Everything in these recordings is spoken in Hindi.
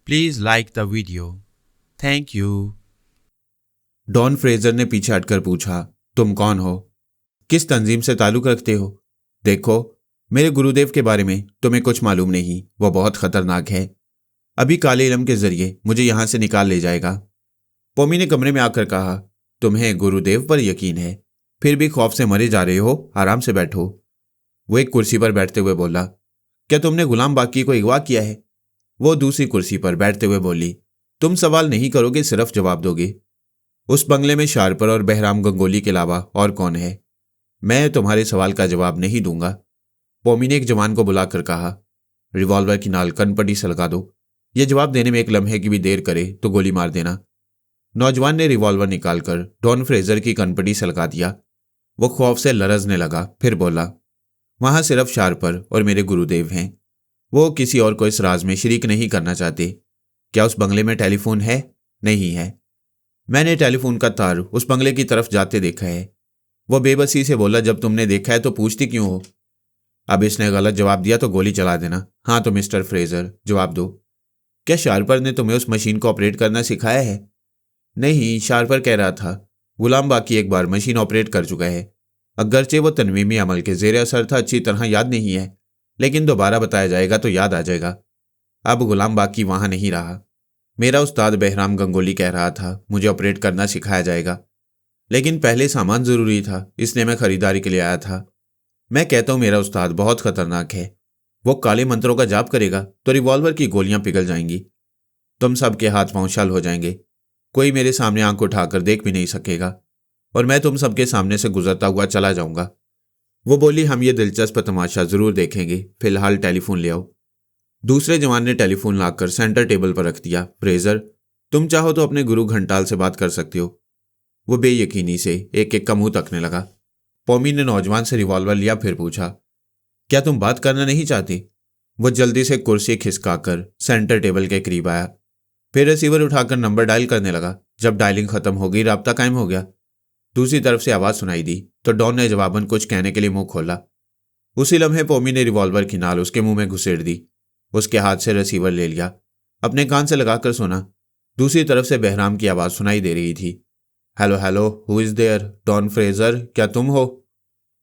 Please like the video. Thank you. Don Fraser ने पीछे हटकर पूछा, तुम कौन हो? किस तंजीम से ताल्लुक रखते हो? देखो, मेरे गुरुदेव के बारे में तुम्हें कुछ मालूम नहीं। वो बहुत खतरनाक है। अभी काले इलम के जरिए मुझे यहां से निकाल ले जाएगा। पोमी ने कमरे में आकर कहा, तुम्हें गुरुदेव पर यकीन है, फिर भी खौफ से मरे जा रहे हो? आराम से बैठो। वो एक कुर्सी पर बैठते हुए बोला, क्या तुमने गुलाम बाकी को अगवा किया है? वो दूसरी कुर्सी पर बैठते हुए बोली, तुम सवाल नहीं करोगे, सिर्फ जवाब दोगे। उस बंगले में शारपर और बहराम गंगोली के अलावा और कौन है? मैं तुम्हारे सवाल का जवाब नहीं दूंगा। पोमी ने एक जवान को बुलाकर कहा, रिवॉल्वर की नाल कनपटी से लगा दो। यह जवाब देने में एक लम्हे की भी देर करे तो गोली मार देना। नौजवान ने रिवॉल्वर निकालकर डॉन फ्रेजर की कनपटी से लगा दिया। वो खौफ से लरजने लगा, फिर बोला, वहां सिर्फ शारपर और मेरे गुरुदेव हैं। वो किसी और को इस राज में शरीक नहीं करना चाहते। क्या उस बंगले में टेलीफोन है? नहीं है। मैंने टेलीफोन का तार उस बंगले की तरफ जाते देखा है। वो बेबसी से बोला, जब तुमने देखा है तो पूछती क्यों हो? अब इसने गलत जवाब दिया तो गोली चला देना। हाँ तो मिस्टर फ्रेजर, जवाब दो, क्या शारपर ने तुम्हें उस मशीन को ऑपरेट करना सिखाया है? नहीं, शारपर कह रहा था गुलाम बाकी एक बार मशीन ऑपरेट कर चुका है। अगरचे वो तनवीमी अमल के जेर असर था, अच्छी तरह याद नहीं है, लेकिन दोबारा बताया जाएगा तो याद आ जाएगा। अब गुलाम बाकी वहां नहीं रहा। मेरा उस्ताद बहराम गंगोली कह रहा था मुझे ऑपरेट करना सिखाया जाएगा, लेकिन पहले सामान जरूरी था, इसलिए मैं खरीदारी के लिए आया था। मैं कहता हूं मेरा उस्ताद बहुत खतरनाक है। वो काले मंत्रों का जाप करेगा तो रिवॉल्वर की गोलियां पिघल जाएंगी। तुम सबके हाथ पांव शल हो जाएंगे। कोई मेरे सामने आंख उठाकर देख भी नहीं सकेगा और मैं तुम सबके सामने से गुजरता हुआ चला जाऊंगा। वो बोली, हम ये दिलचस्प तमाशा जरूर देखेंगे, फिलहाल टेलीफोन ले आओ। दूसरे जवान ने टेलीफोन लाकर सेंटर टेबल पर रख दिया। फ्रेजर, तुम चाहो तो अपने गुरु घंटाल से बात कर सकते हो। वो बेयकीनी से एक एक का मुंह तकने लगा। पोमी ने नौजवान से रिवॉल्वर लिया, फिर पूछा, क्या तुम बात करना नहीं चाहती? वो जल्दी से कुर्सी खिसकाकर सेंटर टेबल के करीब आया, फिर रिसीवर उठाकर नंबर डायल करने लगा। जब डायलिंग खत्म हो गई, राब्ता कायम हो गया। दूसरी तरफ से आवाज सुनाई दी तो डॉन ने जवाबन कुछ कहने के लिए मुंह खोला। उसी लम्हे पोमी ने रिवॉल्वर की नाल उसके मुंह में घुसेड़ दी। उसके हाथ से रिसीवर ले लिया, अपने कान से लगाकर सुना। दूसरी तरफ से बहराम की आवाज सुनाई दे रही थी, hello hello, who is there? Don Fraser, क्या तुम हो?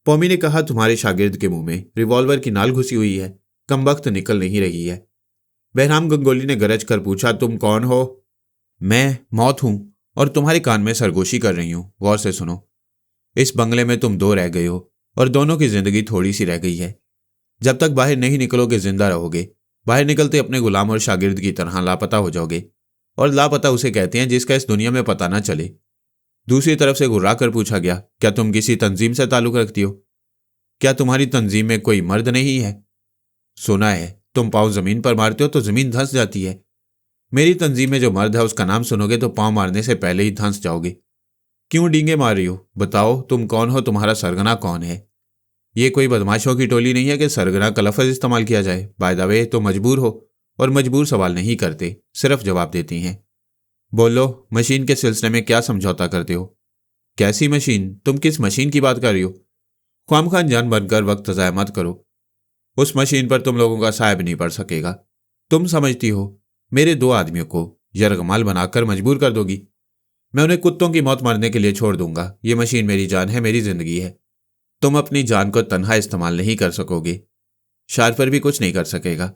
पोमी ने कहा, तुम्हारे शागिर्द के मुंह में रिवॉल्वर की नाल घुसी हुई है, कमबख्त निकल नहीं रही है। बहराम गंगोली ने गरज कर पूछा, तुम कौन हो? मैं मौत हूं और तुम्हारे कान में सरगोशी कर रही हूं। गौर से सुनो। इस बंगले में तुम दो रह गए हो और दोनों की जिंदगी थोड़ी सी रह गई है। जब तक बाहर नहीं निकलोगे जिंदा रहोगे। बाहर निकलते अपने गुलाम और शागिर्द की तरह लापता हो जाओगे, और लापता उसे कहते हैं जिसका इस दुनिया में पता ना चले। दूसरी तरफ से घुर्रा कर पूछा गया, क्या तुम किसी तंजीम से ताल्लुक रखती हो? क्या तुम्हारी तंजीम में कोई मर्द नहीं है? सुना है तुम पाँव जमीन पर मारते हो तो जमीन धंस जाती है। मेरी तंजीम में जो मर्द है उसका नाम सुनोगे तो पाँव मारने से पहले ही धंस जाओगे। क्यों डींगे मार रही हो? बताओ तुम कौन हो, तुम्हारा सरगना कौन है? ये कोई बदमाशों की टोली नहीं है कि सरगना का लफ्ज़ इस्तेमाल किया जाए। बाय द वे, तो मजबूर हो, और मजबूर सवाल नहीं करते, सिर्फ जवाब देती हैं। बोलो, मशीन के सिलसिले में क्या समझौता करते हो? कैसी मशीन? तुम किस मशीन की बात कर रही हो? ख्वामखान जान बनकर वक्त ज़ाया मत करो। उस मशीन पर तुम लोगों का साया भी नहीं पड़ सकेगा। तुम समझती हो मेरे दो आदमियों को यरगमाल बनाकर मजबूर कर दोगी? मैं उन्हें कुत्तों की मौत मरने के लिए छोड़ दूंगा। ये मशीन मेरी जान है, मेरी जिंदगी है। तुम अपनी जान को तन्हा इस्तेमाल नहीं कर सकोगे। शारपर भी कुछ नहीं कर सकेगा।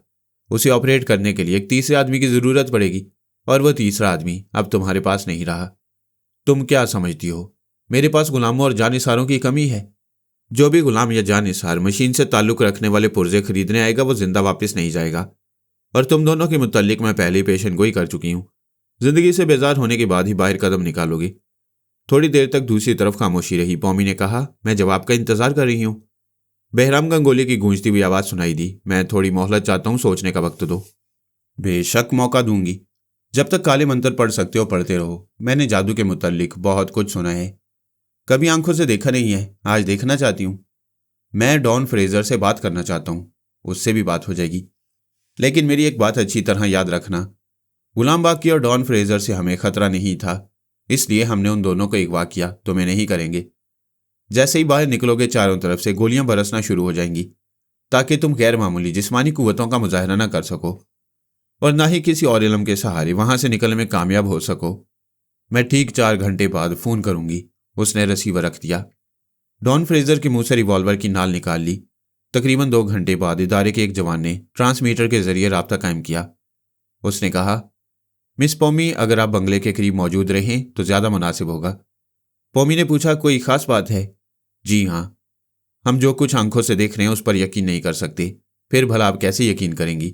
उसे ऑपरेट करने के लिए एक तीसरे आदमी की जरूरत पड़ेगी, और वह तीसरा आदमी अब तुम्हारे पास नहीं रहा। तुम क्या समझती हो मेरे पास गुलामों और जानिसारों की कमी है? जो भी गुलाम या जानिसार मशीन से ताल्लुक रखने वाले पुर्जे खरीदने आएगा वो जिंदा वापस नहीं जाएगा। और तुम दोनों के मुतल्लिक मैं पहले ही पेशन गोई कर चुकी हूं। जिंदगी से बेजार होने के बाद ही बाहर कदम निकालोगी। थोड़ी देर तक दूसरी तरफ खामोशी रही। पौमी ने कहा, मैं जवाब का इंतजार कर रही हूं। बहराम गंगोली की गूंजती हुई आवाज सुनाई दी, मैं थोड़ी मोहलत चाहता हूं, सोचने का वक्त दो। बेशक मौका दूंगी। जब तक काले मंत्र पढ़ सकते हो पढ़ते रहो। मैंने जादू के मुतल्लिक बहुत कुछ सुना है, कभी आंखों से देखा नहीं है, आज देखना चाहती हूँ। मैं डॉन फ्रेजर से बात करना चाहता हूँ, उससे भी बात हो जाएगी। लेकिन मेरी एक बात अच्छी तरह याद रखना, गुलाम बाकी और डॉन फ्रेजर से हमें खतरा नहीं था, इसलिए हमने उन दोनों को अगवा किया। तुम्हें नहीं करेंगे। जैसे ही बाहर निकलोगे चारों तरफ से गोलियां बरसना शुरू हो जाएंगी, ताकि तुम गैर मामूली जिस्मानी कुव्वतों का मुजाहरा न कर सको। और ना ही किसी और इल्म के सहारे वहां से निकलने में कामयाब हो सको। मैं ठीक 4 घंटे बाद फोन करूंगी। उसने रिसीवर रख दिया। डॉन फ्रेजर के मुंह से रिवॉल्वर की नाल निकाल ली। तकरीबन 2 घंटे बाद इदारे के एक जवान ने ट्रांसमीटर के जरिए राब्ता कायम किया। उसने कहा, मिस पॉमी, अगर आप बंगले के करीब मौजूद रहें तो ज्यादा मुनासिब होगा। पॉमी ने पूछा, कोई खास बात है? जी हाँ, हम जो कुछ आंखों से देख रहे हैं उस पर यकीन नहीं कर सकते। फिर भला आप कैसे यकीन करेंगी?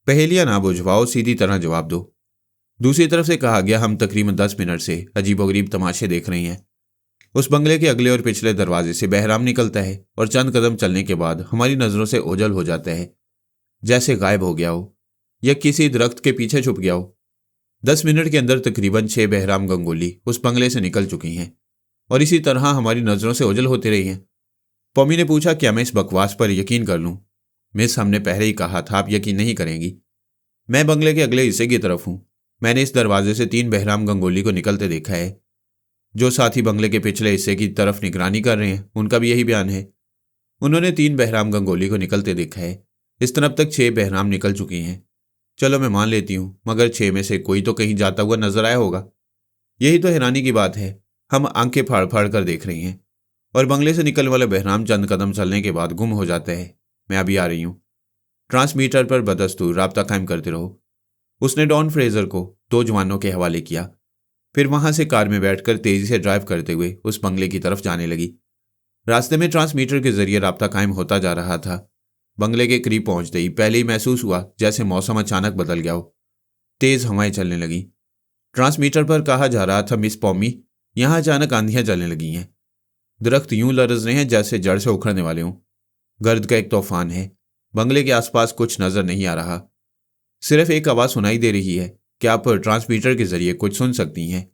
पहेलियां ना बुझवाओ, सीधी तरह जवाब दो। दूसरी तरफ से कहा गया, हम तकरीबन 10 मिनट से अजीबोगरीब तमाशे देख रहे हैं। उस बंगले के अगले और पिछले दरवाजे से बहराम निकलता है और चंद कदम चलने के बाद हमारी नजरों से ओझल हो जाता है, जैसे गायब हो गया हो या किसी दरख्त के पीछे छुप गया हो। 10 मिनट के अंदर तकरीबन 6 बहराम गंगोली उस बंगले से निकल चुकी हैं और इसी तरह हमारी नजरों से ओझल होती रही हैं। पॉमी ने पूछा, क्या मैं इस बकवास पर यकीन कर लूं? मिस, हमने पहले ही कहा था, आप यकीन नहीं करेंगी। मैं बंगले के अगले हिस्से की तरफ हूं। मैंने इस दरवाजे से 3 बहराम गंगोली को निकलते देखा है। जो साथी बंगले के पिछले हिस्से की तरफ निगरानी कर रहे हैं उनका भी यही बयान है। उन्होंने 3 बहराम गंगोली को निकलते देखा है। इस तरफ तक 6 बहराम निकल चुकी हैं। चलो मैं मान लेती हूं, मगर 6 में से कोई तो कहीं जाता हुआ नजर आया होगा। यही तो हैरानी की बात है। हम आंखें फाड़ फाड़ कर देख रही हैं और बंगले से निकलने वाला बहराम चंद कदम चलने के बाद गुम हो जाता है। मैं अभी आ रही हूं। ट्रांसमीटर पर बदस्तूर राब्ता कायम करते रहो। उसने डॉन फ्रेजर को 2 जवानों के हवाले किया। फिर वहां से कार में बैठकर तेजी से ड्राइव करते हुए उस बंगले की तरफ जाने लगी। रास्ते में ट्रांसमीटर के जरिए राब्ता कायम होता जा रहा था। बंगले के करीब पहुंचते ही पहले ही महसूस हुआ जैसे मौसम अचानक बदल गया हो। तेज हवाएं चलने लगी। ट्रांसमीटर पर कहा जा रहा था, मिस पॉमी, यहां अचानक आंधियां चलने लगी हैं। दरख्त यूं लरज रहे हैं जैसे जड़ से उखड़ने वाले हों। गर्द का एक तूफान है। बंगले के आसपास कुछ नजर नहीं आ रहा। सिर्फ एक आवाज सुनाई दे रही है। क्या आप ट्रांसमीटर के जरिए कुछ सुन सकती हैं?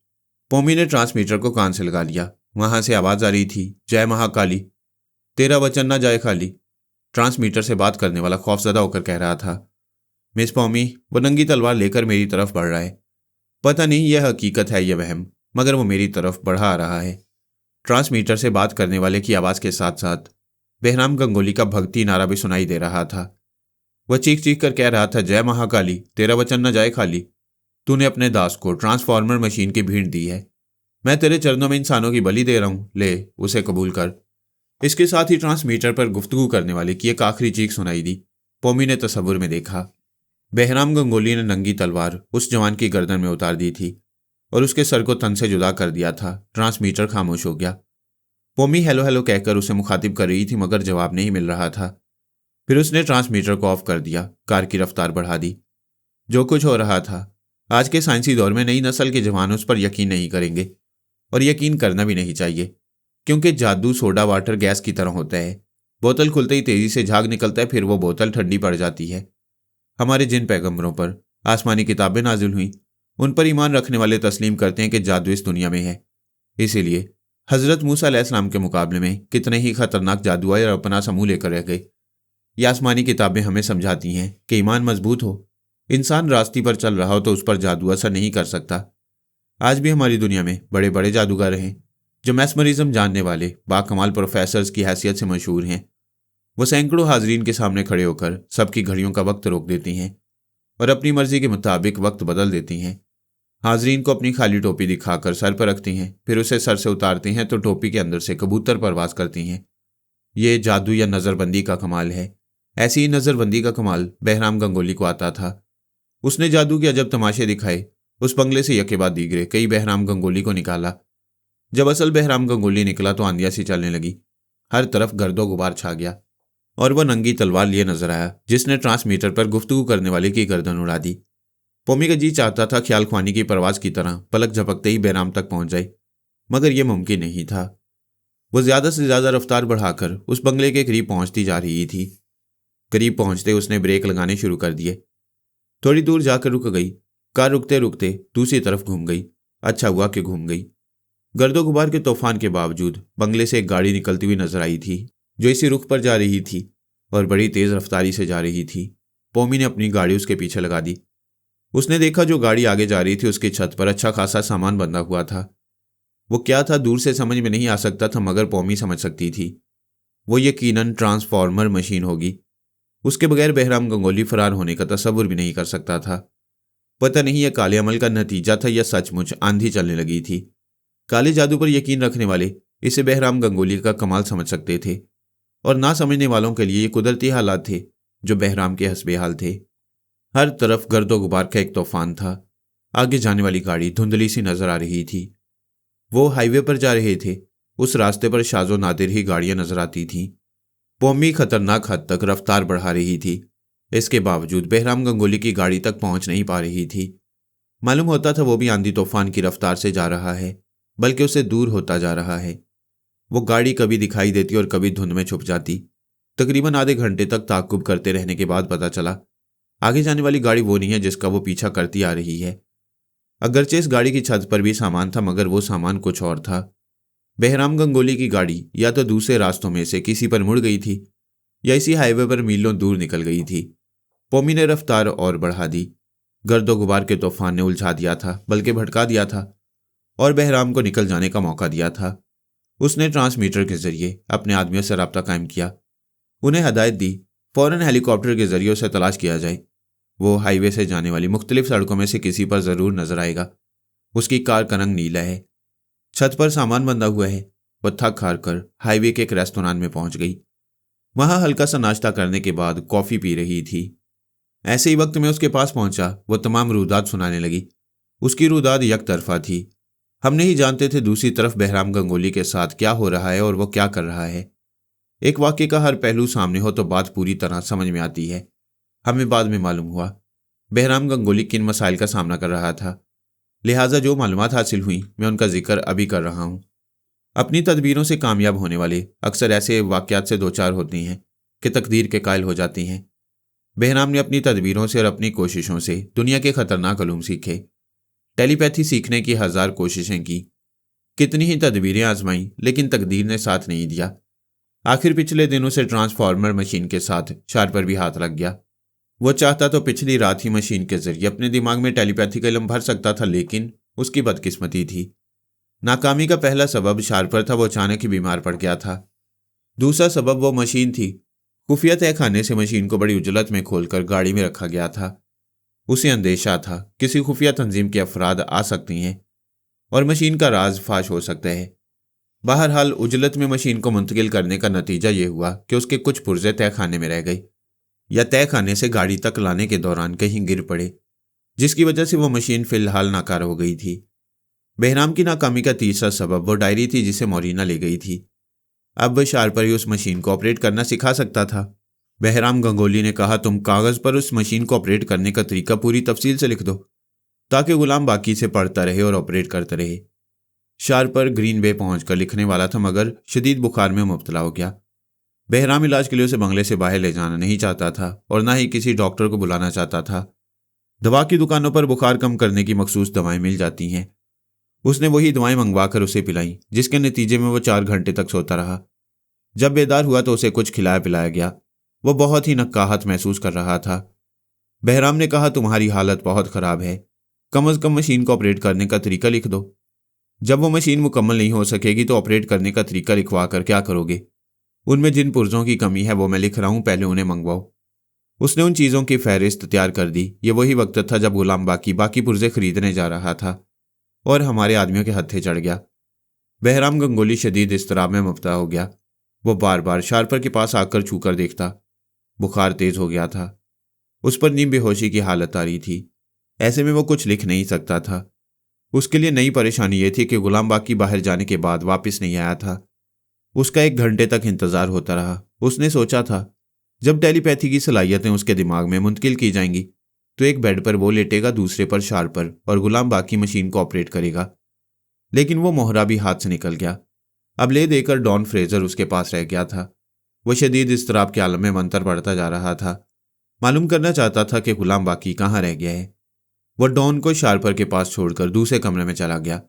पॉमी ने ट्रांसमीटर को कान से लगा लिया। वहां से आवाज आ रही थी, जय महाकाली, तेरा वचन ना जाए खाली। ट्रांसमीटर से बात करने वाला खौफजदा होकर कह रहा था, मिस पॉमी, वो नंगी तलवार लेकर मेरी तरफ बढ़ रहा है। पता नहीं यह हकीकत है या वहम, मगर वो मेरी तरफ बढ़ा आ रहा है। ट्रांसमीटर से बात करने वाले की आवाज के साथ साथ बहराम गंगोली का भक्ति नारा भी सुनाई दे रहा था। वह चीख चीख कर कह रहा था, जय महाकाली, तेरा वचन न जाए खाली। तूने अपने दास को ट्रांसफॉर्मर मशीन की भीड़ दी है। मैं तेरे चरणों में इंसानों की बलि दे रहा हूं, ले उसे कबूल कर। इसके साथ ही ट्रांसमीटर पर गुफ्तगू करने वाले की एक आखिरी चीख सुनाई दी। पॉमी ने तसव्वुर में देखा, बहराम गंगोली ने नंगी तलवार उस जवान की गर्दन में उतार दी थी और उसके सर को तन से जुदा कर दिया था। ट्रांसमीटर खामोश हो गया। पॉमी हेलो हेलो कहकर उसे मुखातिब कर रही थी, मगर जवाब नहीं मिल रहा था। फिर उसने ट्रांसमीटर को ऑफ कर दिया, कार की रफ्तार बढ़ा दी। जो कुछ हो रहा था, आज के साइंसी दौर में नई नस्ल के जवान उस पर यकीन नहीं करेंगे और यकीन करना भी नहीं चाहिए, क्योंकि जादू सोडा वाटर गैस की तरह होता है। बोतल खुलते ही तेजी से झाग निकलता है, फिर वो बोतल ठंडी पड़ जाती है। हमारे जिन पैगंबरों पर आसमानी किताबें नाजिल हुई, उन पर ईमान रखने वाले तस्लीम करते हैं कि जादू इस दुनिया में है। इसीलिए हजरत मूसा अलैहिस्सलाम के मुकाबले में कितने ही खतरनाक जादू आए और अपना समूह लेकर रह गए। ये आसमानी किताबें हमें समझाती हैं कि ईमान मजबूत हो, इंसान रास्ते पर चल रहा हो तो उस पर जादू असर नहीं कर सकता। आज भी हमारी दुनिया में बड़े बड़े जादूगर हैं जो मैस्मरिज्म जानने वाले बाकमाल प्रोफेसर्स की हैसियत से मशहूर हैं। वो सैकड़ों हाजरीन के सामने खड़े होकर सबकी घड़ियों का वक्त रोक देती हैं और अपनी मर्जी के मुताबिक वक्त बदल देती हैं। हाजरीन को अपनी खाली टोपी दिखाकर सर पर रखती हैं, फिर उसे सर से उतारती हैं तो टोपी के अंदर से कबूतर परवाज करती हैं। ये जादू या नज़रबंदी का कमाल है। ऐसी ही नज़रबंदी का कमाल बहराम गंगोली को आता था। उसने जादू के अजब तमाशे दिखाए। उस बंगले से यके बाद दीगरे कई बहराम गंगोली को निकाला। जब असल बहराम गंगोली निकला तो आंधियां सी चलने लगी। हर तरफ गर्दो गुबार छा गया और वह नंगी तलवार लिए नजर आया, जिसने ट्रांसमीटर पर गुफ्तगू करने वाले की गर्दन उड़ा दी। पॉमी का जी चाहता था ख्याल ख्वानी की परवाज की तरह पलक झपकते ही बहराम तक पहुंच जाए, मगर यह मुमकिन नहीं था। वह ज्यादा से ज्यादा रफ्तार बढ़ाकर उस बंगले के करीब पहुंचती जा रही थी। करीब पहुंचते उसने ब्रेक लगाने शुरू कर दिए। थोड़ी दूर जाकर रुक गई। कार रुकते रुकते दूसरी तरफ घूम गई। अच्छा हुआ कि घूम गई। गर्दो गुबार के तूफान के बावजूद बंगले से एक गाड़ी निकलती हुई नजर आई थी, जो इसी रुख पर जा रही थी और बड़ी तेज रफ्तारी से जा रही थी। पॉमी ने अपनी गाड़ी उसके पीछे लगा दी। उसने देखा जो गाड़ी आगे जा रही थी उसकी छत पर अच्छा खासा सामान बंधा हुआ था। वो क्या था दूर से समझ में नहीं आ सकता था, मगर पॉमी समझ सकती थी। वो यकीनन ट्रांसफॉर्मर मशीन होगी। उसके बगैर बहराम गंगोली फरार होने का तसव्वुर भी नहीं कर सकता था। पता नहीं यह काले अमल का नतीजा था या सचमुच आंधी चलने लगी थी। काले जादू पर यकीन रखने वाले इसे बहराम गंगोली का कमाल समझ सकते थे, और ना समझने वालों के लिए ये कुदरती हालात थे जो बहराम के हस्बे हाल थे। हर तरफ गर्दो गुबार का एक तूफान था। आगे जाने वाली गाड़ी धुंधली सी नजर आ रही थी। वो हाईवे पर जा रहे थे। उस रास्ते पर शाजो नादिर ही गाड़ियां नजर आती थीं। पोम्मी खतरनाक हद तक रफ्तार बढ़ा रही थी। इसके बावजूद बहराम गंगोली की गाड़ी तक पहुंच नहीं पा रही थी। मालूम होता था वो भी आंधी तूफान की रफ्तार से जा रहा है, बल्कि उससे दूर होता जा रहा है। वो गाड़ी कभी दिखाई देती और कभी धुंध में छुप जाती। तकरीबन आधे घंटे तक ताक्कुब करते रहने के बाद पता चला आगे जाने वाली गाड़ी वो नहीं है जिसका वो पीछा करती आ रही है। अगरचे इस गाड़ी की छत पर भी सामान था, मगर वो सामान कुछ और था। बहराम गंगोली की गाड़ी या तो दूसरे रास्तों में से किसी पर मुड़ गई थी या इसी हाईवे पर मीलों दूर निकल गई थी। पोमी ने रफ्तार और बढ़ा दी। गर्दो गुबार के तूफान ने उलझा दिया था, बल्कि भटका दिया था और बहराम को निकल जाने का मौका दिया था। उसने ट्रांसमीटर के जरिए अपने आदमियों से रब्ता कायम किया। उन्हें हदायत दी फौरन हेलीकॉप्टर के जरिए उसे तलाश किया जाए। वो हाईवे से जाने वाली मुख्तलिफ सड़कों में से किसी पर जरूर नजर आएगा। उसकी कार का रंग नीला है। छत पर सामान बंधा हुआ है। वह थक हार कर हाईवे के एक रेस्तोरां में पहुंच गई। वहां हल्का सा नाश्ता करने के बाद कॉफी पी रही थी। ऐसे ही वक्त में उसके पास पहुंचा। वह तमाम रुदात सुनाने लगी। उसकी रुदात एक तरफा थी। हम नहीं जानते थे दूसरी तरफ बहराम गंगोली के साथ क्या हो रहा है और वो क्या कर रहा है। एक वाक्य का हर पहलू सामने हो तो बात पूरी तरह समझ में आती है। हमें बाद में मालूम हुआ बहराम गंगोली किन मसाइल का सामना कर रहा था, लिहाजा जो मालूमात हासिल हुई मैं उनका जिक्र अभी कर रहा हूं। अपनी तदबीरों से कामयाब होने वाले अक्सर ऐसे वाक़यात से दो चार होती हैं कि तकदीर के कायल हो जाती हैं। बहराम ने अपनी तदबीरों से और अपनी कोशिशों से दुनिया के खतरनाक उलूम सीखे। टेलीपैथी सीखने की 1000 कोशिशें की, कितनी ही तदबीरें आजमाई, लेकिन तकदीर ने साथ नहीं दिया। आखिर पिछले दिन उसे ट्रांसफार्मर मशीन के साथ शार्पर भी हाथ लग गया। वो चाहता तो पिछली रात ही मशीन के जरिए अपने दिमाग में टेलीपैथी का इल्म भर सकता था, लेकिन उसकी बदकिस्मती थी। नाकामी का पहला सबब शार्पर था। वो अचानक ही बीमार पड़ गया था। दूसरा सबब वो मशीन थी। खुफिया तहखाने से मशीन को बड़ी उजलत में खोलकर गाड़ी में रखा गया था। उसे अंदेशा था किसी खुफिया तंजीम के अफराद आ सकती हैं और मशीन का राज फाश हो सकता है। बहरहाल उजलत में मशीन को मुंतकिल करने का नतीजा ये हुआ कि उसके कुछ पुर्जे तहखाने में रह गई या तहखाने से गाड़ी तक लाने के दौरान कहीं गिर पड़े, जिसकी वजह से वो मशीन फिलहाल नाकार हो गई थी। बहराम की नाकामी का तीसरा सबब वो डायरी थी जिसे मोरीना ले गई थी। अब वह शार्पर ही उस मशीन को ऑपरेट करना सिखा सकता था। बहराम गंगोली ने कहा, तुम कागज़ पर उस मशीन को ऑपरेट करने का तरीका पूरी तफसील से लिख दो ताकि गुलाम बाकी से पढ़ता रहे और ऑपरेट करता रहे। शार्पर ग्रीन बे पहुंचकर लिखने वाला था, मगर शदीद बुखार में मुब्तला हो गया। बहराम इलाज के लिए उसे बंगले से बाहर ले जाना नहीं चाहता था और ना ही किसी डॉक्टर को बुलाना चाहता था। दवा की दुकानों पर बुखार कम करने की मखसूस दवाएं मिल जाती हैं। उसने वही दवाएं मंगवाकर उसे पिलाई, जिसके नतीजे में वो 4 घंटे तक सोता रहा। जब बेदार हुआ तो उसे कुछ खिलाया पिलाया गया। वो बहुत ही नक्काहत महसूस कर रहा था। बहराम ने कहा, तुम्हारी हालत बहुत ख़राब है, कम अज़ कम मशीन को ऑपरेट करने का तरीका लिख दो। जब वो मशीन मुकम्मल नहीं हो सकेगी तो ऑपरेट करने का तरीका लिखवा कर क्या करोगे? उनमें जिन पुर्जों की कमी है वो मैं लिख रहा हूँ, पहले उन्हें मंगवाओ। उसने उन चीज़ों की फहरिस्त तैयार कर दी। ये वही वक्त था जब गुलाम बाकी पुर्जे खरीदने जा रहा था और हमारे आदमियों के हत्थे चढ़ गया। बहराम गंगोली शदीद इस्तराब में मुब्तला हो गया। वो बार बार शार्पर के पास आकर छूकर देखता। बुखार तेज हो गया था। उस पर नीम बेहोशी की हालत आ रही थी। ऐसे में वो कुछ लिख नहीं सकता था। उसके लिए नई परेशानी ये थी कि गुलाम बाकी बाहर जाने के बाद वापस नहीं आया था। उसका 1 घंटे तक इंतजार होता रहा। उसने सोचा था जब टेलीपैथी की सलाहियतें उसके दिमाग में मुंतकिल की जाएंगी तो एक बेड पर वो लेटेगा, दूसरे पर शार्पर, और गुलाम बाकी मशीन को ऑपरेट करेगा। लेकिन वो मोहरा भी हाथ से निकल गया। अब ले देकर डॉन फ्रेजर उसके पास रह गया था। वह शदीद इस्तराब के आलम में मंतर पड़ता जा रहा था। मालूम करना चाहता था कि गुलाम बाकी कहाँ रह गया है। वह डॉन को शार्पर के पास छोड़कर दूसरे कमरे में चला गया।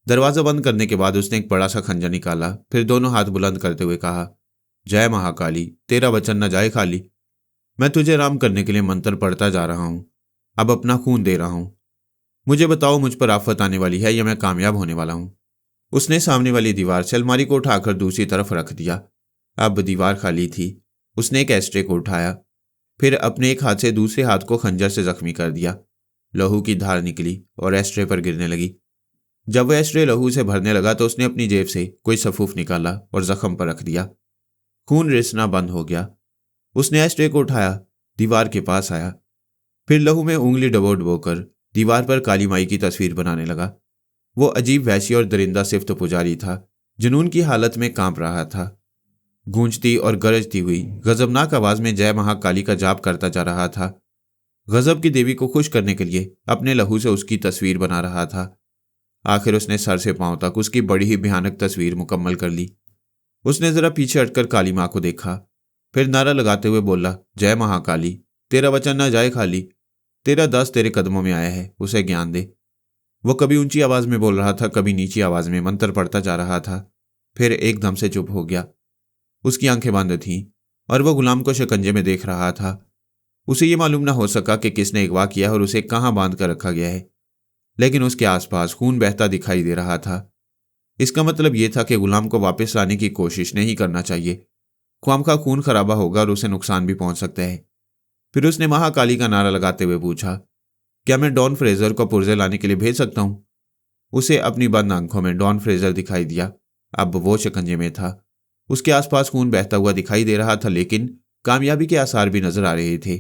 दरवाज़ा बंद करने के बाद उसने एक बड़ा सा खंजर निकाला, फिर दोनों हाथ बुलंद करते हुए कहा, जय महाकाली, तेरा वचन न जाए खाली। मैं तुझे आराम करने के लिए मंत्र पढ़ता जा रहा हूँ। अब अपना खून दे रहा हूँ। मुझे बताओ, मुझ पर आफत आने वाली है या मैं कामयाब होने वाला हूँ? उसने सामने वाली दीवार से अलमारी को उठाकर दूसरी तरफ रख दिया। अब दीवार खाली थी। उसने एक एस्ट्रे को उठाया। फिर अपने एक हाथ से दूसरे हाथ को खंजर से जख्मी कर दिया। लहू की धार निकली और एस्ट्रे पर गिरने लगी। जब वह एस्ट्रे लहू से भरने लगा तो उसने अपनी जेब से कोई सफूफ निकाला और जख्म पर रख दिया। खून रिसना बंद हो गया। उसने एस्ट्रे को उठाया, दीवार के पास आया, फिर लहू में उंगली डबो डबोकर दीवार पर काली माई की तस्वीर बनाने लगा। वो अजीब वहशी और दरिंदा सिफ्त पुजारी था, जुनून की हालत में कांप रहा था। गूंजती और गरजती हुई गजबनाक आवाज में जय महाकाली का जाप करता जा रहा था। गजब की देवी को खुश करने के लिए अपने लहू से उसकी तस्वीर बना रहा था। आखिर उसने सर से पांव तक उसकी बड़ी ही भयानक तस्वीर मुकम्मल कर ली। उसने जरा पीछे हटकर काली मां को देखा, फिर नारा लगाते हुए बोला, जय महाकाली, तेरा वचन न जाए खाली, तेरा दास तेरे कदमों में आया है, उसे ज्ञान दे। वो कभी ऊंची आवाज में बोल रहा था, कभी नीची आवाज में मंत्र पढ़ता जा रहा था। फिर एकदम से चुप हो गया। उसकी आंखें बंद थीं और वह गुलाम को शिकंजे में देख रहा था। उसे ये मालूम न हो सका कि किसने अगवा किया और उसे कहां बांध कर रखा गया है, लेकिन उसके आसपास खून बहता दिखाई दे रहा था। इसका मतलब यह था कि गुलाम को वापस लाने की कोशिश नहीं करना चाहिए। ख्वामखा खून खराबा होगा और उसे नुकसान भी पहुंच सकता है। फिर उसने महाकाली का नारा लगाते हुए पूछा, क्या मैं डॉन फ्रेजर को पुर्जे लाने के लिए भेज सकता हूं? उसे अपनी बंद आंखों में डॉन फ्रेजर दिखाई दिया। अब वो शिकंजे में था। उसके आसपास खून बहता हुआ दिखाई दे रहा था, लेकिन कामयाबी के आसार भी नजर आ रहे थे।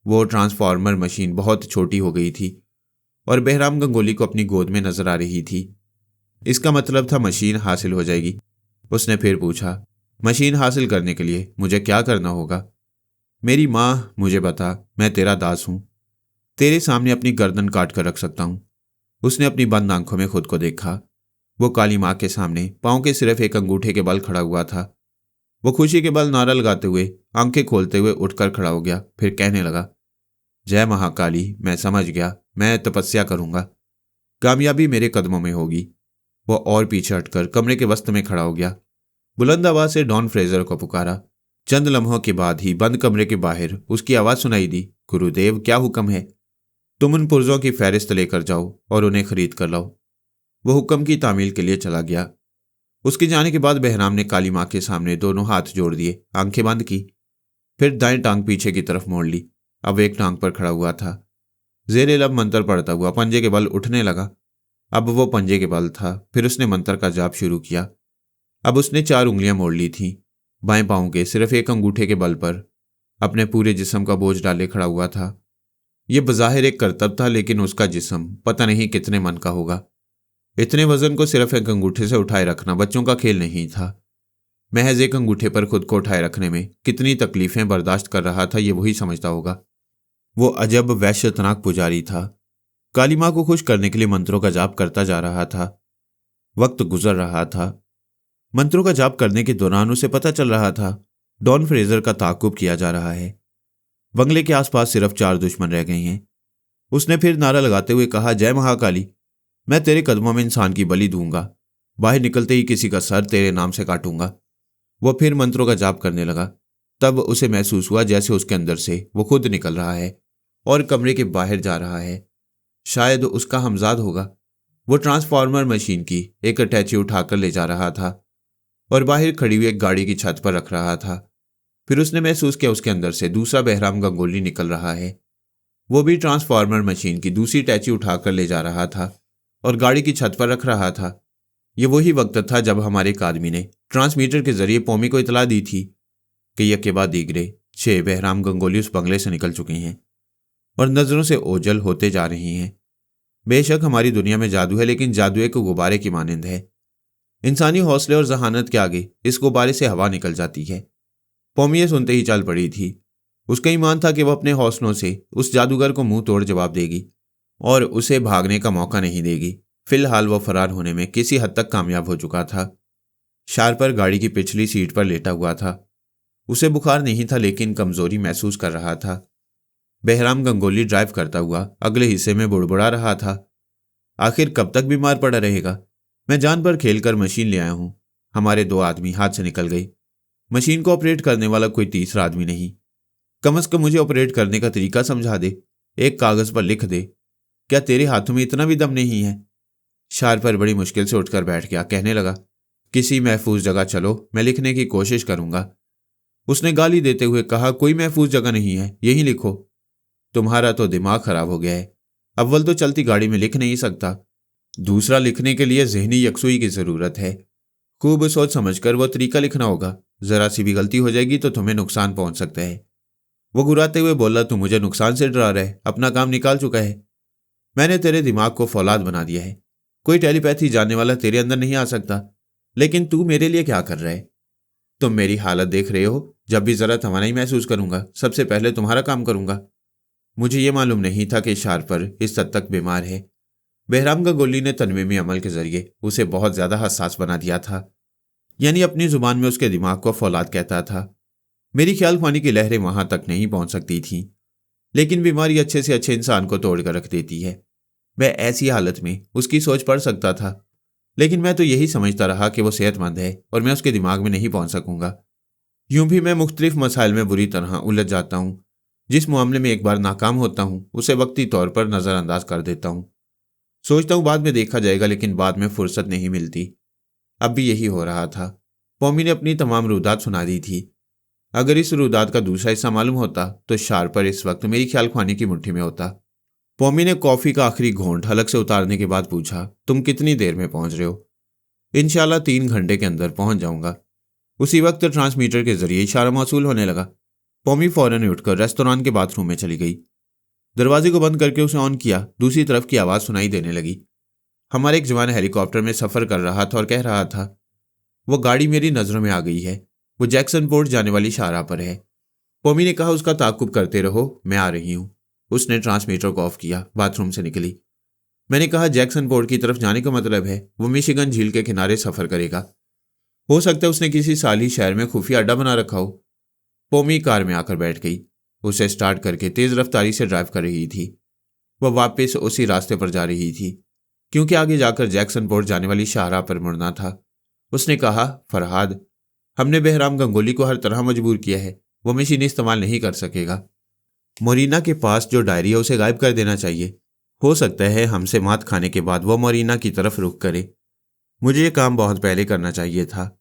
वो ट्रांसफॉर्मर मशीन बहुत छोटी हो गई थी और बहराम गंगोली को अपनी गोद में नजर आ रही थी। इसका मतलब था मशीन हासिल हो जाएगी। उसने फिर पूछा, मशीन हासिल करने के लिए मुझे क्या करना होगा? मेरी मां, मुझे बता, मैं तेरा दास हूं, तेरे सामने अपनी गर्दन काट कर रख सकता हूं। उसने अपनी बंद आंखों में खुद को देखा। वो काली मां के सामने पांव के सिर्फ एक अंगूठे के बल खड़ा हुआ था। वो खुशी के बल नारा लगाते हुए आंखें खोलते हुए उठकर खड़ा हो गया। फिर कहने लगा, जय महाकाली, मैं समझ गया, मैं तपस्या करूंगा, कामयाबी मेरे कदमों में होगी। वो और पीछे हटकर कमरे के वस्त में खड़ा हो गया। बुलंद आवाज से डॉन फ्रेजर को पुकारा। चंद लम्हों के बाद ही बंद कमरे के बाहर उसकी आवाज सुनाई दी, गुरुदेव, क्या हुक्म है? तुम उन पुर्जों की फहरिस्त लेकर जाओ और उन्हें खरीद कर लाओ। वो हुक्म की तामील के लिए चला गया। उसके जाने के बाद बहराम ने काली मां के सामने दोनों हाथ जोड़ दिए, आंखें बंद की, फिर दाएं टांग पीछे की तरफ मोड़ ली। अब एक टांग पर खड़ा हुआ था। जेरे लब मंत्र पढ़ता हुआ पंजे के बल उठने लगा। अब वो पंजे के बल था। फिर उसने मंत्र का जाप शुरू किया। अब उसने 4 उंगलियां मोड़ ली थीं। बाएं पांव के सिर्फ एक अंगूठे के बल पर अपने पूरे जिस्म का बोझ डाले खड़ा हुआ था। यह बज़ाहिर एक करतब था, लेकिन उसका जिस्म पता नहीं कितने मन का होगा। इतने वजन को सिर्फ एक अंगूठे से उठाए रखना बच्चों का खेल नहीं था। महज एक अंगूठे पर खुद को उठाए रखने में कितनी तकलीफें बर्दाश्त कर रहा था, ये वही समझता होगा। वो अजब वहशतनाक पुजारी था। काली मां को खुश करने के लिए मंत्रों का जाप करता जा रहा था। वक्त गुजर रहा था। मंत्रों का जाप करने के दौरान उसे पता चल रहा था डॉन फ्रेजर का ताकुब किया जा रहा है। बंगले के आसपास सिर्फ 4 दुश्मन रह गए हैं। उसने फिर नारा लगाते हुए कहा, जय महाकाली, मैं तेरे कदमों में इंसान की बलि दूंगा, बाहर निकलते ही किसी का सर तेरे नाम से काटूंगा। वो फिर मंत्रों का जाप करने लगा। तब उसे महसूस हुआ जैसे उसके अंदर से वो खुद निकल रहा है और कमरे के बाहर जा रहा है। शायद उसका हमजाद होगा। वो ट्रांसफॉर्मर मशीन की एक अटैची उठाकर ले जा रहा था और बाहर खड़ी हुई एक गाड़ी की छत पर रख रहा था। फिर उसने महसूस किया उसके अंदर से दूसरा बहराम गंगोली निकल रहा है। वो भी ट्रांसफॉर्मर मशीन की दूसरी अटैची उठाकर ले जा रहा था और गाड़ी की छत पर रख रहा था। ये वही वक्त था जब हमारे एक आदमी ने ट्रांसमीटर के जरिए पौमी को इतला दी थी कि यके बाद दीगरे 6 बहराम गंगोली उस बंगले से निकल चुके हैं और नजरों से ओझल होते जा रही हैं। बेशक हमारी दुनिया में जादू है, लेकिन जादू एक गुब्बारे की मानंद है। इंसानी हौसले और जहानत के आगे इस गुब्बारे से हवा निकल जाती है। पौमी ये सुनते ही चल पड़ी थी। उसका ईमान था कि वह अपने हौसलों से उस जादूगर को मुंह तोड़ जवाब देगी और उसे भागने का मौका नहीं देगी। फिलहाल वह फरार होने में किसी हद तक कामयाब हो चुका था। शार्पर गाड़ी की पिछली सीट पर लेटा हुआ था। उसे बुखार नहीं था, लेकिन कमजोरी महसूस कर रहा था। बहराम गंगोली ड्राइव करता हुआ अगले हिस्से में बुड़बुड़ा रहा था, आखिर कब तक बीमार पड़ा रहेगा? मैं जान पर खेलकर मशीन ले आया हूं। हमारे 2 आदमी हाथ से निकल गए। मशीन को ऑपरेट करने वाला कोई तीसरा आदमी नहीं। कम से कम मुझे ऑपरेट करने का तरीका समझा दे, एक कागज पर लिख दे। क्या तेरे हाथों में इतना भी दम नहीं है? शार्पर बड़ी मुश्किल से उठकर बैठ गया। कहने लगा, किसी महफूज जगह चलो, मैं लिखने की कोशिश करूंगा। उसने गाली देते हुए कहा, कोई महफूज जगह नहीं है, यहीं लिखो। तुम्हारा तो दिमाग खराब हो गया है। अव्वल तो चलती गाड़ी में लिख नहीं सकता, दूसरा लिखने के लिए जहनी यकसुई की जरूरत है। खूब सोच समझकर वो तरीका लिखना होगा, जरा सी भी गलती हो जाएगी तो तुम्हें नुकसान पहुंच सकता है। वो घुराते हुए बोला, तू मुझे नुकसान से डरा रहा है, अपना काम निकाल चुका है। मैंने तेरे दिमाग को फौलाद बना दिया है, कोई टेलीपैथी जानने वाला तेरे अंदर नहीं आ सकता। लेकिन तू मेरे लिए क्या कर रहा है? तुम मेरी हालत देख रहे हो, जब भी जरा तवानाई महसूस करूंगा सबसे पहले तुम्हारा काम करूंगा। मुझे ये मालूम नहीं था कि शार्पर इस हद तक बीमार है। बहराम गंगोली ने तनवीमी अमल के जरिए उसे बहुत ज्यादा हसास बना दिया था, यानी अपनी जुबान में उसके दिमाग को फौलाद कहता था। मेरी ख्याल खानी की लहरें वहां तक नहीं पहुंच सकती थीं, लेकिन बीमारी अच्छे से अच्छे इंसान को तोड़कर रख देती है। मैं ऐसी हालत में उसकी सोच पढ़ सकता था, लेकिन मैं तो यही समझता रहा कि वो सेहतमंद है और मैं उसके दिमाग में नहीं पहुंच सकूंगा। यूं भी मैं मुख्तलिफ मसाइल में बुरी तरह उलझ जाता हूं। जिस मामले में एक बार नाकाम होता हूं उसे वक्ती तौर पर नज़रअंदाज कर देता हूं। सोचता हूं बाद में देखा जाएगा, लेकिन बाद में फुर्सत नहीं मिलती। अब भी यही हो रहा था। पौमी ने अपनी तमाम रुदात सुना दी थी। अगर इस रुदात का दूसरा हिस्सा मालूम होता तो शार्पर इस वक्त मेरी ख्याल खानी की मुट्ठी में होता। पौमी ने कॉफी का आखिरी घोंट हलक से उतारने के बाद पूछा, तुम कितनी देर में पहुंच रहे हो? इंशाल्लाह 3 घंटे के अंदर पहुंच जाऊंगा। उसी वक्त ट्रांसमीटर के जरिए इशारा मौसूल होने लगा। पौमी फौरन उठकर रेस्तोरां के बाथरूम में चली गई। दरवाजे को बंद करके उसे ऑन किया। दूसरी तरफ की आवाज सुनाई देने लगी। हमारे एक जवान हेलीकॉप्टर में सफर कर रहा था और कह रहा था, वो गाड़ी मेरी नजरों में आ गई है, वो जैक्सन पोर्ट जाने वाली शाहराह पर है। पौमी ने कहा, उसका ताकुब करते रहो, मैं आ रही हूं। उसने ट्रांसमीटर को ऑफ किया, बाथरूम से निकली। मैंने कहा, जैक्सन पोर्ट की तरफ जाने का मतलब है वो मिशिगन झील के किनारे सफर करेगा। हो सकता है उसने किसी साली शहर में खुफिया अड्डा बना रखा हो। पौमी कार में आकर बैठ गई। उसे स्टार्ट करके तेज रफ्तारी से ड्राइव कर रही थी। वह वापस उसी रास्ते पर जा रही थी, क्योंकि आगे जाकर जैक्सन पोर्ट जाने वाली शाहराह पर मुड़ना था। उसने कहा, फरहाद, हमने बहराम गंगोली को हर तरह मजबूर किया है, वो मशीन इस्तेमाल नहीं कर सकेगा। मोरीना के पास जो डायरी है उसे गायब कर देना चाहिए। हो सकता है हमसे मात खाने के बाद वो मोरीना की तरफ रुख करे। मुझे ये काम बहुत पहले करना चाहिए था,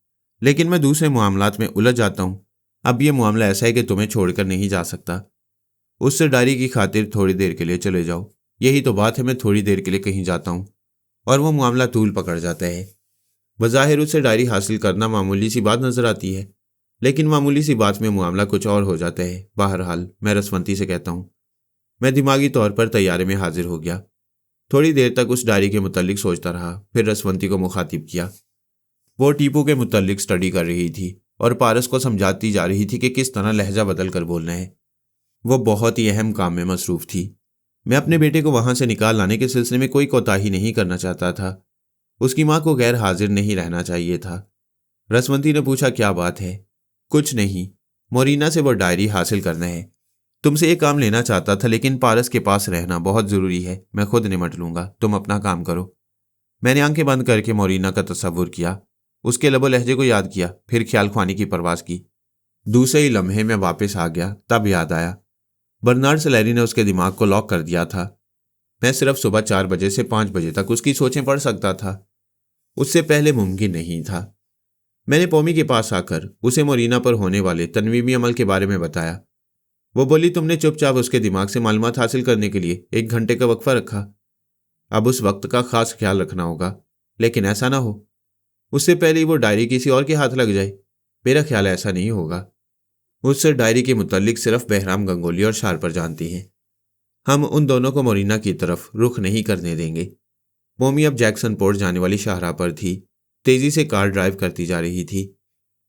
लेकिन मैं दूसरे मामलात में उलझ जाता हूँ। अब ये मामला ऐसा है कि तुम्हें छोड़कर नहीं जा सकता। उससे डायरी की खातिर थोड़ी देर के लिए चले जाओ। यही तो बात है, मैं थोड़ी देर के लिए कहीं जाता हूँ और वो मामला तूल पकड़ जाता है। बज़ाहिर उससे डायरी हासिल करना मामूली सी बात नजर आती है, लेकिन मामूली सी बात में मामला कुछ और हो जाता है। बहरहाल मैं रसवंती से कहता हूँ। मैं दिमागी तौर पर तैयारे में हाजिर हो गया। थोड़ी देर तक उस डायरी के मुतल्लिक सोचता रहा, फिर रसवंती को मुखातिब किया। वो टीपू के मुतल्लिक स्टडी कर रही थी और पारस को समझाती जा रही थी कि किस तरह लहजा बदल कर बोलना है। वो बहुत ही अहम काम में मसरूफ थी। मैं अपने बेटे को वहां से निकाल लाने के सिलसिले में कोई कोताही नहीं करना चाहता था। उसकी माँ को गैर हाजिर नहीं रहना चाहिए था। रसवंती ने पूछा, क्या बात है? कुछ नहीं, मोरीना से वो डायरी हासिल करना है। तुमसे ये काम लेना चाहता था, लेकिन पारस के पास रहना बहुत जरूरी है। मैं खुद निमट लूंगा, तुम अपना काम करो। मैंने आंखें बंद करके मोरीना का तस्वुर किया, उसके लबो लहजे को याद किया, फिर ख्याल ख्वानी की परवाज की। दूसरे ही लम्हे में वापस आ गया। तब याद आया बर्नार्ड सलैरी ने उसके दिमाग को लॉक कर दिया था। मैं सिर्फ सुबह 4 बजे से 5 बजे तक उसकी सोचें पढ़ सकता था, उससे पहले मुमकिन नहीं था। मैंने पौमी के पास आकर उसे मोरीना पर होने वाले तनवीमी अमल के बारे में बताया। वो बोली, तुमने चुपचाप उसके दिमाग से मालूमात हासिल करने के लिए 1 घंटे का वक्फा रखा। अब उस वक्त का खास ख्याल रखना होगा, लेकिन ऐसा ना हो उससे पहले ही वो डायरी किसी और के हाथ लग जाए। मेरा ख्याल ऐसा नहीं होगा। उससे डायरी के मुतल्लिक सिर्फ बहराम गंगोली और शार्पर जानती हैं। हम उन दोनों को मोरीना की तरफ रुख नहीं करने देंगे। मोमी अब जैक्सन पोर्ट जाने वाली शाहराह पर थी, तेजी से कार ड्राइव करती जा रही थी।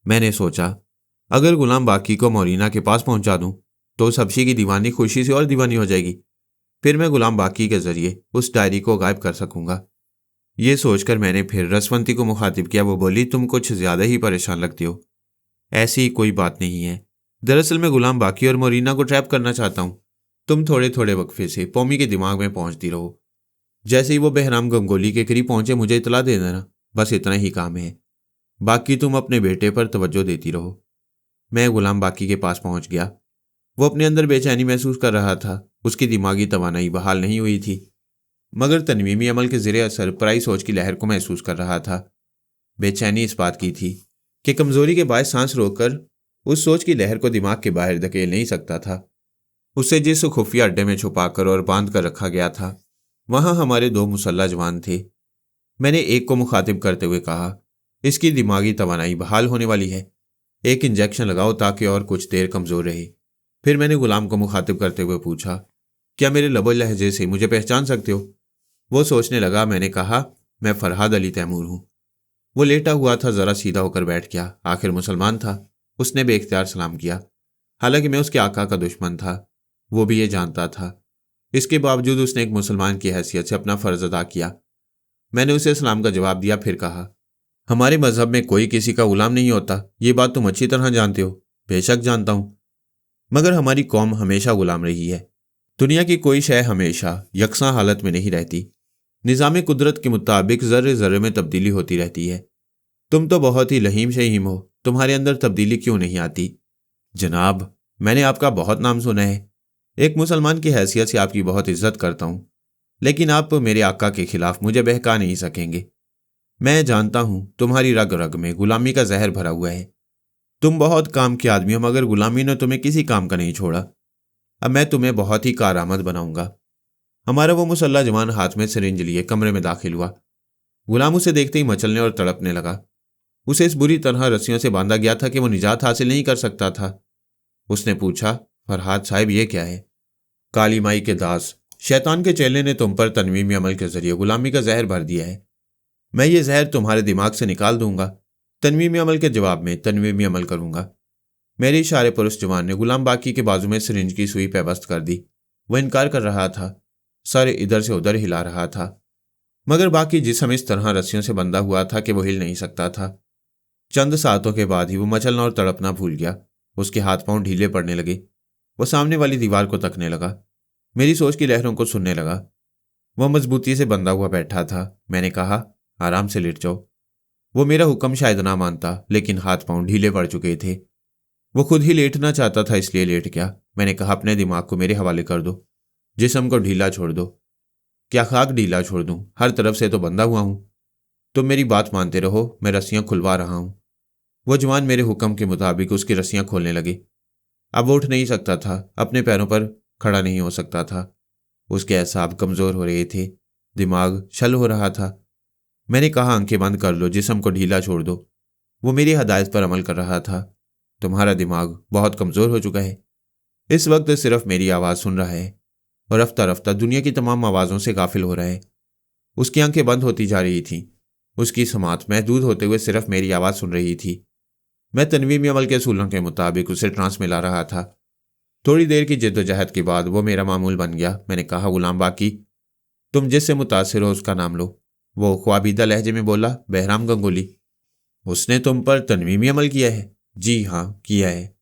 मैंने सोचा, अगर गुलाम बाकी को मोरीना के पास पहुंचा दूं तो सबशी की दीवानी खुशी से और दीवानी हो जाएगी। फिर मैं गुलाम बाकी के जरिए उस डायरी को गायब कर सकूंगा। ये सोचकर मैंने फिर रसवंती को मुखातिब किया। वो बोली, तुम कुछ ज्यादा ही परेशान लगती हो। ऐसी कोई बात नहीं है, दरअसल मैं गुलाम बाकी और मोरीना को ट्रैप करना चाहता हूँ। तुम थोड़े थोड़े वक्फे से पौमी के दिमाग में पहुंचती रहो। जैसे ही वो बहराम गंगोली के करीब पहुंचे मुझे इतला दे देना, बस इतना ही काम है। बाकी तुम अपने बेटे पर तवज्जो देती रहो। मैं गुलाम बाकी के पास पहुंच गया। वो अपने अंदर बेचैनी महसूस कर रहा था। उसकी दिमागी तवानाई बहाल नहीं हुई थी, मगर तनवीमी अमल के ज़रिए असर पराई सोच की लहर को महसूस कर रहा था। बेचैनी इस बात की थी कि कमजोरी के बायस सांस रोककर उस सोच की लहर को दिमाग के बाहर धकेल नहीं सकता था। उसे जिस खुफिया अड्डे में छुपाकर और बांध कर रखा गया था, वहां हमारे 2 मुसल्ला जवान थे। मैंने एक को मुखातिब करते हुए कहा, इसकी दिमागी तवानाई बहाल होने वाली है, एक इंजेक्शन लगाओ ताकि और कुछ देर कमजोर रहे। फिर मैंने गुलाम को मुखातिब करते हुए पूछा, क्या मेरे लबो लहजे से मुझे पहचान सकते हो? वो सोचने लगा। मैंने कहा, मैं फरहाद अली तैमूर हूं। वो लेटा हुआ था, जरा सीधा होकर बैठ गया। आखिर मुसलमान था। उसने बेइख्तियार सलाम किया। हालांकि मैं उसके आका का दुश्मन था, वो भी ये जानता था। इसके बावजूद उसने एक मुसलमान की हैसियत से अपना फर्ज अदा किया। मैंने उसे सलाम का जवाब दिया, फिर कहा, हमारे मजहब में कोई किसी का गुलाम नहीं होता, ये बात तुम अच्छी तरह जानते हो। बेशक जानता हूं, मगर हमारी कौम हमेशा गुलाम रही है। दुनिया की कोई शय हमेशा यकसा हालत में नहीं रहती। निज़ाम कुदरत के मुताबिक ज़र्रे ज़र्रे में तब्दीली होती रहती है। तुम तो बहुत ही लहीम शहीम हो, तुम्हारे अंदर तब्दीली क्यों नहीं आती? जनाब, मैंने आपका बहुत नाम सुना है। एक मुसलमान की हैसियत से आपकी बहुत इज्जत करता हूं, लेकिन आप मेरे आका के खिलाफ मुझे बहका नहीं सकेंगे। मैं जानता हूं तुम्हारी रग रग में गुलामी का जहर भरा हुआ है। तुम बहुत काम के आदमी हो, मगर गुलामी ने तुम्हें किसी काम का नहीं छोड़ा। अब मैं तुम्हें बहुत ही कारआमद बनाऊंगा। हमारा वो मुसल्ला जवान हाथ में सिरिंज लिए कमरे में दाखिल हुआ। गुलाम उसे देखते ही मचलने और तड़पने लगा। उसे इस बुरी तरह रस्सियों से बांधा गया था कि वो निजात हासिल नहीं कर सकता था। उसने पूछा, फरहाद साहब, ये क्या है? काली माई के दास, शैतान के चेले ने तुम पर तनवीमी अमल के जरिए गुलामी का जहर भर दिया है। मैं ये जहर तुम्हारे दिमाग से निकाल दूंगा। तनवीमी अमल के जवाब में तनवीमी अमल करूंगा। मेरे इशारे पर उस जवान ने गुलाम बाकी के बाजू में सिरिंज की सुई पैबस्त कर दी। वह इनकार कर रहा था, सर इधर से उधर हिला रहा था, मगर बाकी जिस्म इस तरह रस्सियों से बंधा हुआ था कि वो हिल नहीं सकता था। चंद सातों के बाद ही वो मचलना और तड़पना भूल गया। उसके हाथ पांव ढीले पड़ने लगे। वो सामने वाली दीवार को तकने लगा, मेरी सोच की लहरों को सुनने लगा। वह मजबूती से बंधा हुआ बैठा था। मैंने कहा, आराम से लेट जाओ। वो मेरा हुक्म शायद ना मानता, लेकिन हाथ पांव ढीले पड़ चुके थे। वो खुद ही लेटना चाहता था, इसलिए लेट गया। मैंने कहा, अपने दिमाग को मेरे हवाले कर दो, जिस्म को ढीला छोड़ दो। क्या खाक ढीला छोड़ दूं? हर तरफ से तो बंधा हुआ हूं। तुम मेरी बात मानते रहो, मैं रस्सियां खुलवा रहा हूं। वो जवान मेरे हुक्म के मुताबिक उसकी रस्सियां खोलने लगे। अब वो उठ नहीं सकता था, अपने पैरों पर खड़ा नहीं हो सकता था। उसके असाब कमजोर हो रहे थे, दिमाग शल हो रहा था। मैंने कहा, आंखें बंद कर लो, जिस्म को ढीला छोड़ दो। वो मेरी हदायत पर अमल कर रहा था। तुम्हारा दिमाग बहुत कमजोर हो चुका है, इस वक्त सिर्फ मेरी आवाज़ सुन रहा है और रफ्ता रफ्ता दुनिया की तमाम आवाज़ों से गाफिल हो रहा है। उसकी आंखें बंद होती जा रही थीं। उसकी समात महदूद होते हुए सिर्फ मेरी आवाज़ सुन रही थी। मैं तनवीमी अमल के असूलों के मुताबिक उसे ट्रांस में ला रहा था। थोड़ी देर की जद्दोजहद के बाद वो मेरा मामूल बन गया। मैंने कहा, गुलाम बाकी, तुम जिससे मुतासिर हो उसका नाम लो। वो ख्वाबीदा लहजे में बोला, बहराम गंगोली। उसने तुम पर तनवीमी अमल किया है? जी हाँ, किया है।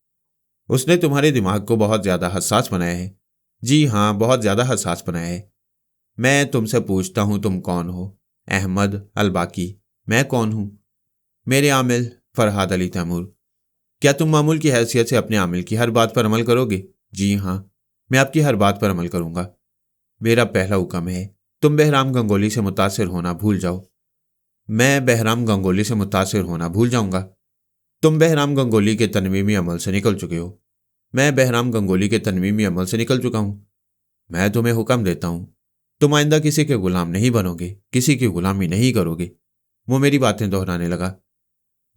उसने तुम्हारे दिमाग को बहुत ज़्यादा हसास बनाया है? जी हाँ, बहुत ज़्यादा हसास बनाया है। मैं तुमसे पूछता हूँ, तुम कौन हो? अहमद अल बाकी। मैं कौन हूँ? मेरे आमिल फरहाद अली तैमूर। क्या तुम मामूल की हैसियत से अपने आमिल की हर बात पर अमल करोगे? जी हाँ, मैं आपकी हर बात पर अमल करूंगा। मेरा पहला हुक्म है, तुम बहराम गंगोली से मुतासिर होना भूल जाओ। मैं बहराम गंगोली से मुतासिर होना भूल जाऊंगा। तुम बहराम गंगोली के तनवीमी अमल से निकल चुके हो। मैं बहराम गंगोली के तनवीमी अमल से निकल चुका हूं। मैं तुम्हें हुक्म देता हूं, तुम आइंदा किसी के गुलाम नहीं बनोगे, किसी की गुलामी नहीं करोगे। वो मेरी बातें दोहराने लगा।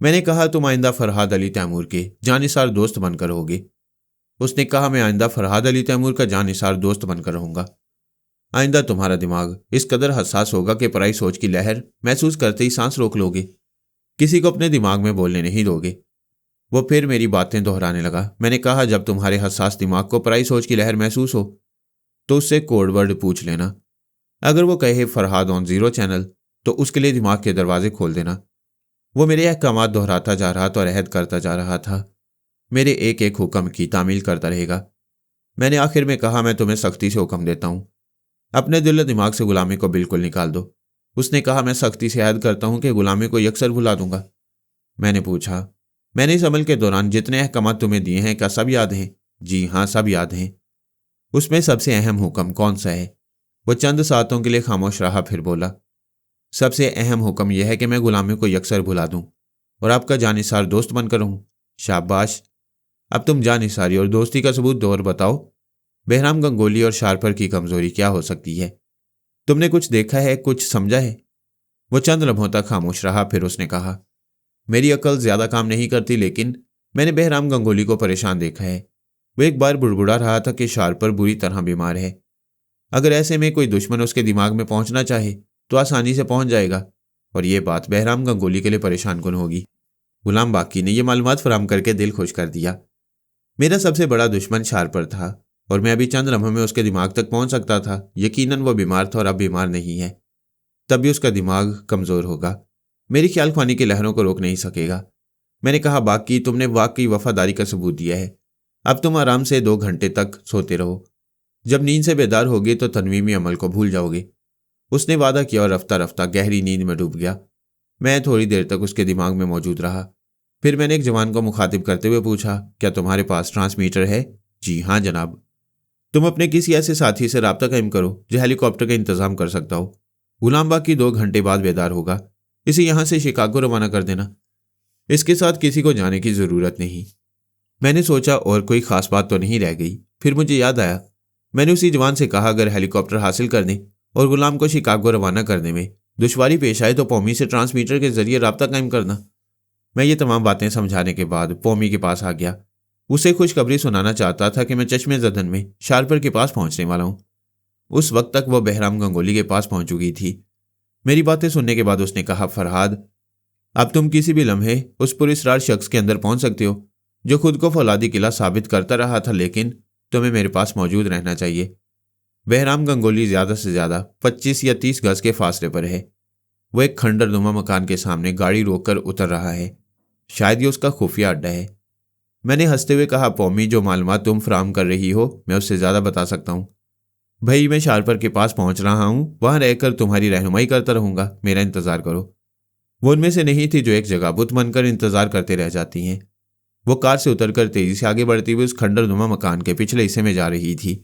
मैंने कहा, तुम आइंदा फरहाद अली तैमूर के जानिसार दोस्त बनकर रहोगे। उसने कहा, मैं आइंदा फरहाद अली तैमूर का जानिसार दोस्त बनकर रहूंगा। आइंदा तुम्हारा दिमाग इस कदर हसास होगा कि पराई सोच की लहर महसूस करते ही सांस रोक लोगे, किसी को अपने दिमाग में बोलने नहीं दोगे। वो फिर मेरी बातें दोहराने लगा। मैंने कहा, जब तुम्हारे हसास दिमाग को पराई सोच की लहर महसूस हो तो उससे कोड वर्ड पूछ लेना। अगर वो कहे फरहाद ऑन जीरो चैनल, तो उसके लिए दिमाग के दरवाजे खोल देना। वो मेरे अहकामात दोहराता जा रहा था और अहद करता जा रहा था। मेरे एक एक हुक्म की तामील करता रहेगा। मैंने आखिर में कहा, मैं तुम्हें सख्ती से हुक्म देता हूं, अपने दिल दिमाग से गुलामी को बिल्कुल निकाल दो। उसने कहा, मैं सख्ती से अहद करता हूं कि गुलामी को यकसर भुला दूंगा। मैंने पूछा, मैंने इस अमल के दौरान जितने अहकामात तुम्हें दिए हैं, क्या सब याद हैं? जी हाँ, सब याद हैं। उसमें सबसे अहम हुक्म कौन सा है? वो चंद सातों के लिए खामोश रहा, फिर बोला, सबसे अहम हुक्म यह है कि मैं गुलामी को यकसर भुला दूं और आपका जानिसार दोस्त बनकर रहूं। शाबाश, अब तुम जा निसारी और दोस्ती का सबूत दो और बताओ बहराम गंगोली और शार्पर की कमजोरी क्या हो सकती है? तुमने कुछ देखा है, कुछ समझा है? वो चंद लम्हों तक खामोश रहा, फिर उसने कहा, मेरी अकल ज्यादा काम नहीं करती, लेकिन मैंने बहराम गंगोली को परेशान देखा है। वो एक बार बुड़बुड़ा रहा था कि शार्पर बुरी तरह बीमार है। अगर ऐसे में कोई दुश्मन उसके दिमाग में पहुंचना चाहे तो आसानी से पहुंच जाएगा, और ये बात बहराम गंगोली के लिए परेशान कुन होगी। गुलाम बाकी ने यह मालूमात फराहम करके दिल खुश कर दिया। मेरा सबसे बड़ा दुश्मन शार्पर था और मैं अभी चंद लम्हों में उसके दिमाग तक पहुंच सकता था। यकीनन वो बीमार था और अब बीमार नहीं है। तब भी उसका दिमाग कमजोर होगा, मेरी ख्याल ख्वानी की लहरों को रोक नहीं सकेगा। मैंने कहा, बाकी तुमने वाकई वफादारी का सबूत दिया है। अब तुम आराम से 2 घंटे तक सोते रहो। जब नींद से बेदार होगे तो तनवीमी अमल को भूल जाओगे। उसने वादा किया और रफ्ता रफ्ता गहरी नींद में डूब गया। मैं थोड़ी देर तक उसके दिमाग में मौजूद रहा। फिर मैंने एक जवान को मुखातिब करते हुए पूछा, क्या तुम्हारे पास ट्रांसमीटर है? जी हाँ जनाब। तुम अपने किसी ऐसे साथी से राब्ता कायम करो जो हेलीकॉप्टर का इंतजाम कर सकता हो। गुलाम बाकी 2 घंटे बाद बेदार होगा। इसे यहां से शिकागो रवाना कर देना। इसके साथ किसी को जाने की जरूरत नहीं। मैंने सोचा और कोई खास बात तो नहीं रह गई। फिर मुझे याद आया, मैंने उसी जवान से कहा, अगर हेलीकॉप्टर हासिल करने और गुलाम को शिकागो रवाना करने में दुश्वारी पेश आए तो पौमी से ट्रांसमीटर के जरिए राब्ता कायम करना। मैं ये तमाम बातें समझाने के बाद पौमी के पास आ गया। उसे खुशखबरी सुनाना चाहता था कि मैं चश्मे जदन में शार्पर के पास पहुंचने वाला हूं। उस वक्त तक वह बहराम गंगोली के पास पहुंच चुकी थी। मेरी बातें सुनने के बाद उसने कहा, फरहाद, अब तुम किसी भी लम्हे उस पुरस्कार शख्स के अंदर पहुंच सकते हो जो खुद को फौलादी किला साबित करता रहा था, लेकिन तुम्हें मेरे पास मौजूद रहना चाहिए। बहराम गंगोली ज्यादा से ज्यादा 25 या 30 गज के फासले पर है। वो एक खंडरनुमा मकान के सामने गाड़ी रोककर उतर रहा है। शायद ये उसका खुफिया अड्डा है। मैंने हंसते हुए कहा, पौमी, जो मालूमात तुम फराहम कर रही हो मैं उससे ज्यादा बता सकता हूँ। भाई, मैं शार्पर के पास पहुंच रहा हूं, वहां रहकर तुम्हारी रहनुमाई करता रहूंगा। मेरा इंतजार करो। वो उनमें से नहीं थी जो एक जगह बुत बनकर इंतजार करते रह जाती हैं। वो कार से उतरकर तेजी से आगे बढ़ती हुई उस खंडरनुमा मकान के पिछले हिस्से में जा रही थी।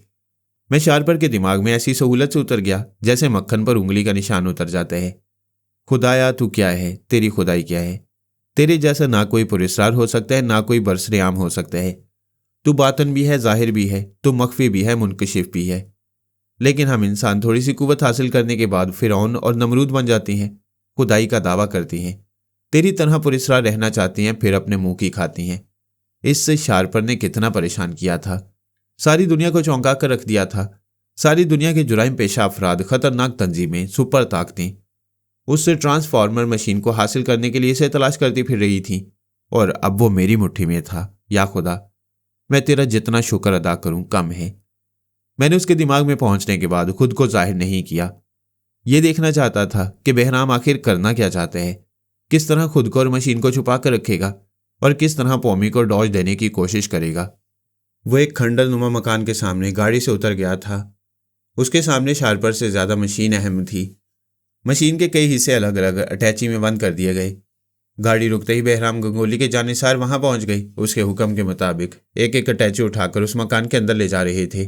मैं शार्पर के दिमाग में ऐसी सहूलत से उतर गया जैसे मक्खन पर उंगली का निशान उतर जाता है। खुदाया, तू क्या है? तेरी खुदाई क्या है? तेरे जैसा ना कोई पुरस्कार हो सकता है, ना कोई बरसरेआम हो सकता है। तू बातन भी है, जाहिर भी है, तू मख्फी भी है, मुनकशिफ भी है। लेकिन हम इंसान थोड़ी सी कुव्वत हासिल करने के बाद फिरौन और नमरूद बन जाती हैं, खुदाई का दावा करती हैं, तेरी तरह पुरस्कार रहना चाहती हैं, फिर अपने मुंह की खाती हैं। इससे शार्पर ने कितना परेशान किया था। सारी दुनिया को चौंका कर रख दिया था। सारी दुनिया के जुराइम पेशा अफराद, खतरनाक तंजीमें, सुपर ताकतें उससे ट्रांसफार्मर मशीन को हासिल करने के लिए इसे तलाश करती फिर रही थी, और अब वो मेरी मुट्ठी में था। या खुदा, मैं तेरा जितना शुक्र अदा करूं कम है। मैंने उसके दिमाग में पहुंचने के बाद खुद को जाहिर नहीं किया। यह देखना चाहता था कि बहराम आखिर करना क्या चाहते हैं, किस तरह खुद को और मशीन को छुपा कर रखेगा और किस तरह पौमी को डॉज देने की कोशिश करेगा। वो एक खंडरनुमा मकान के सामने गाड़ी से उतर गया था। उसके सामने शार्पर से ज्यादा मशीन अहम थी। मशीन के कई हिस्से अलग अलग अटैची में बंद कर दिए गए। गाड़ी रुकते ही बहराम गंगोली के जानिसार वहां पहुंच गई। उसके हुक्म के मुताबिक एक एक अटैची उठाकर उस मकान के अंदर ले जा रहे थे।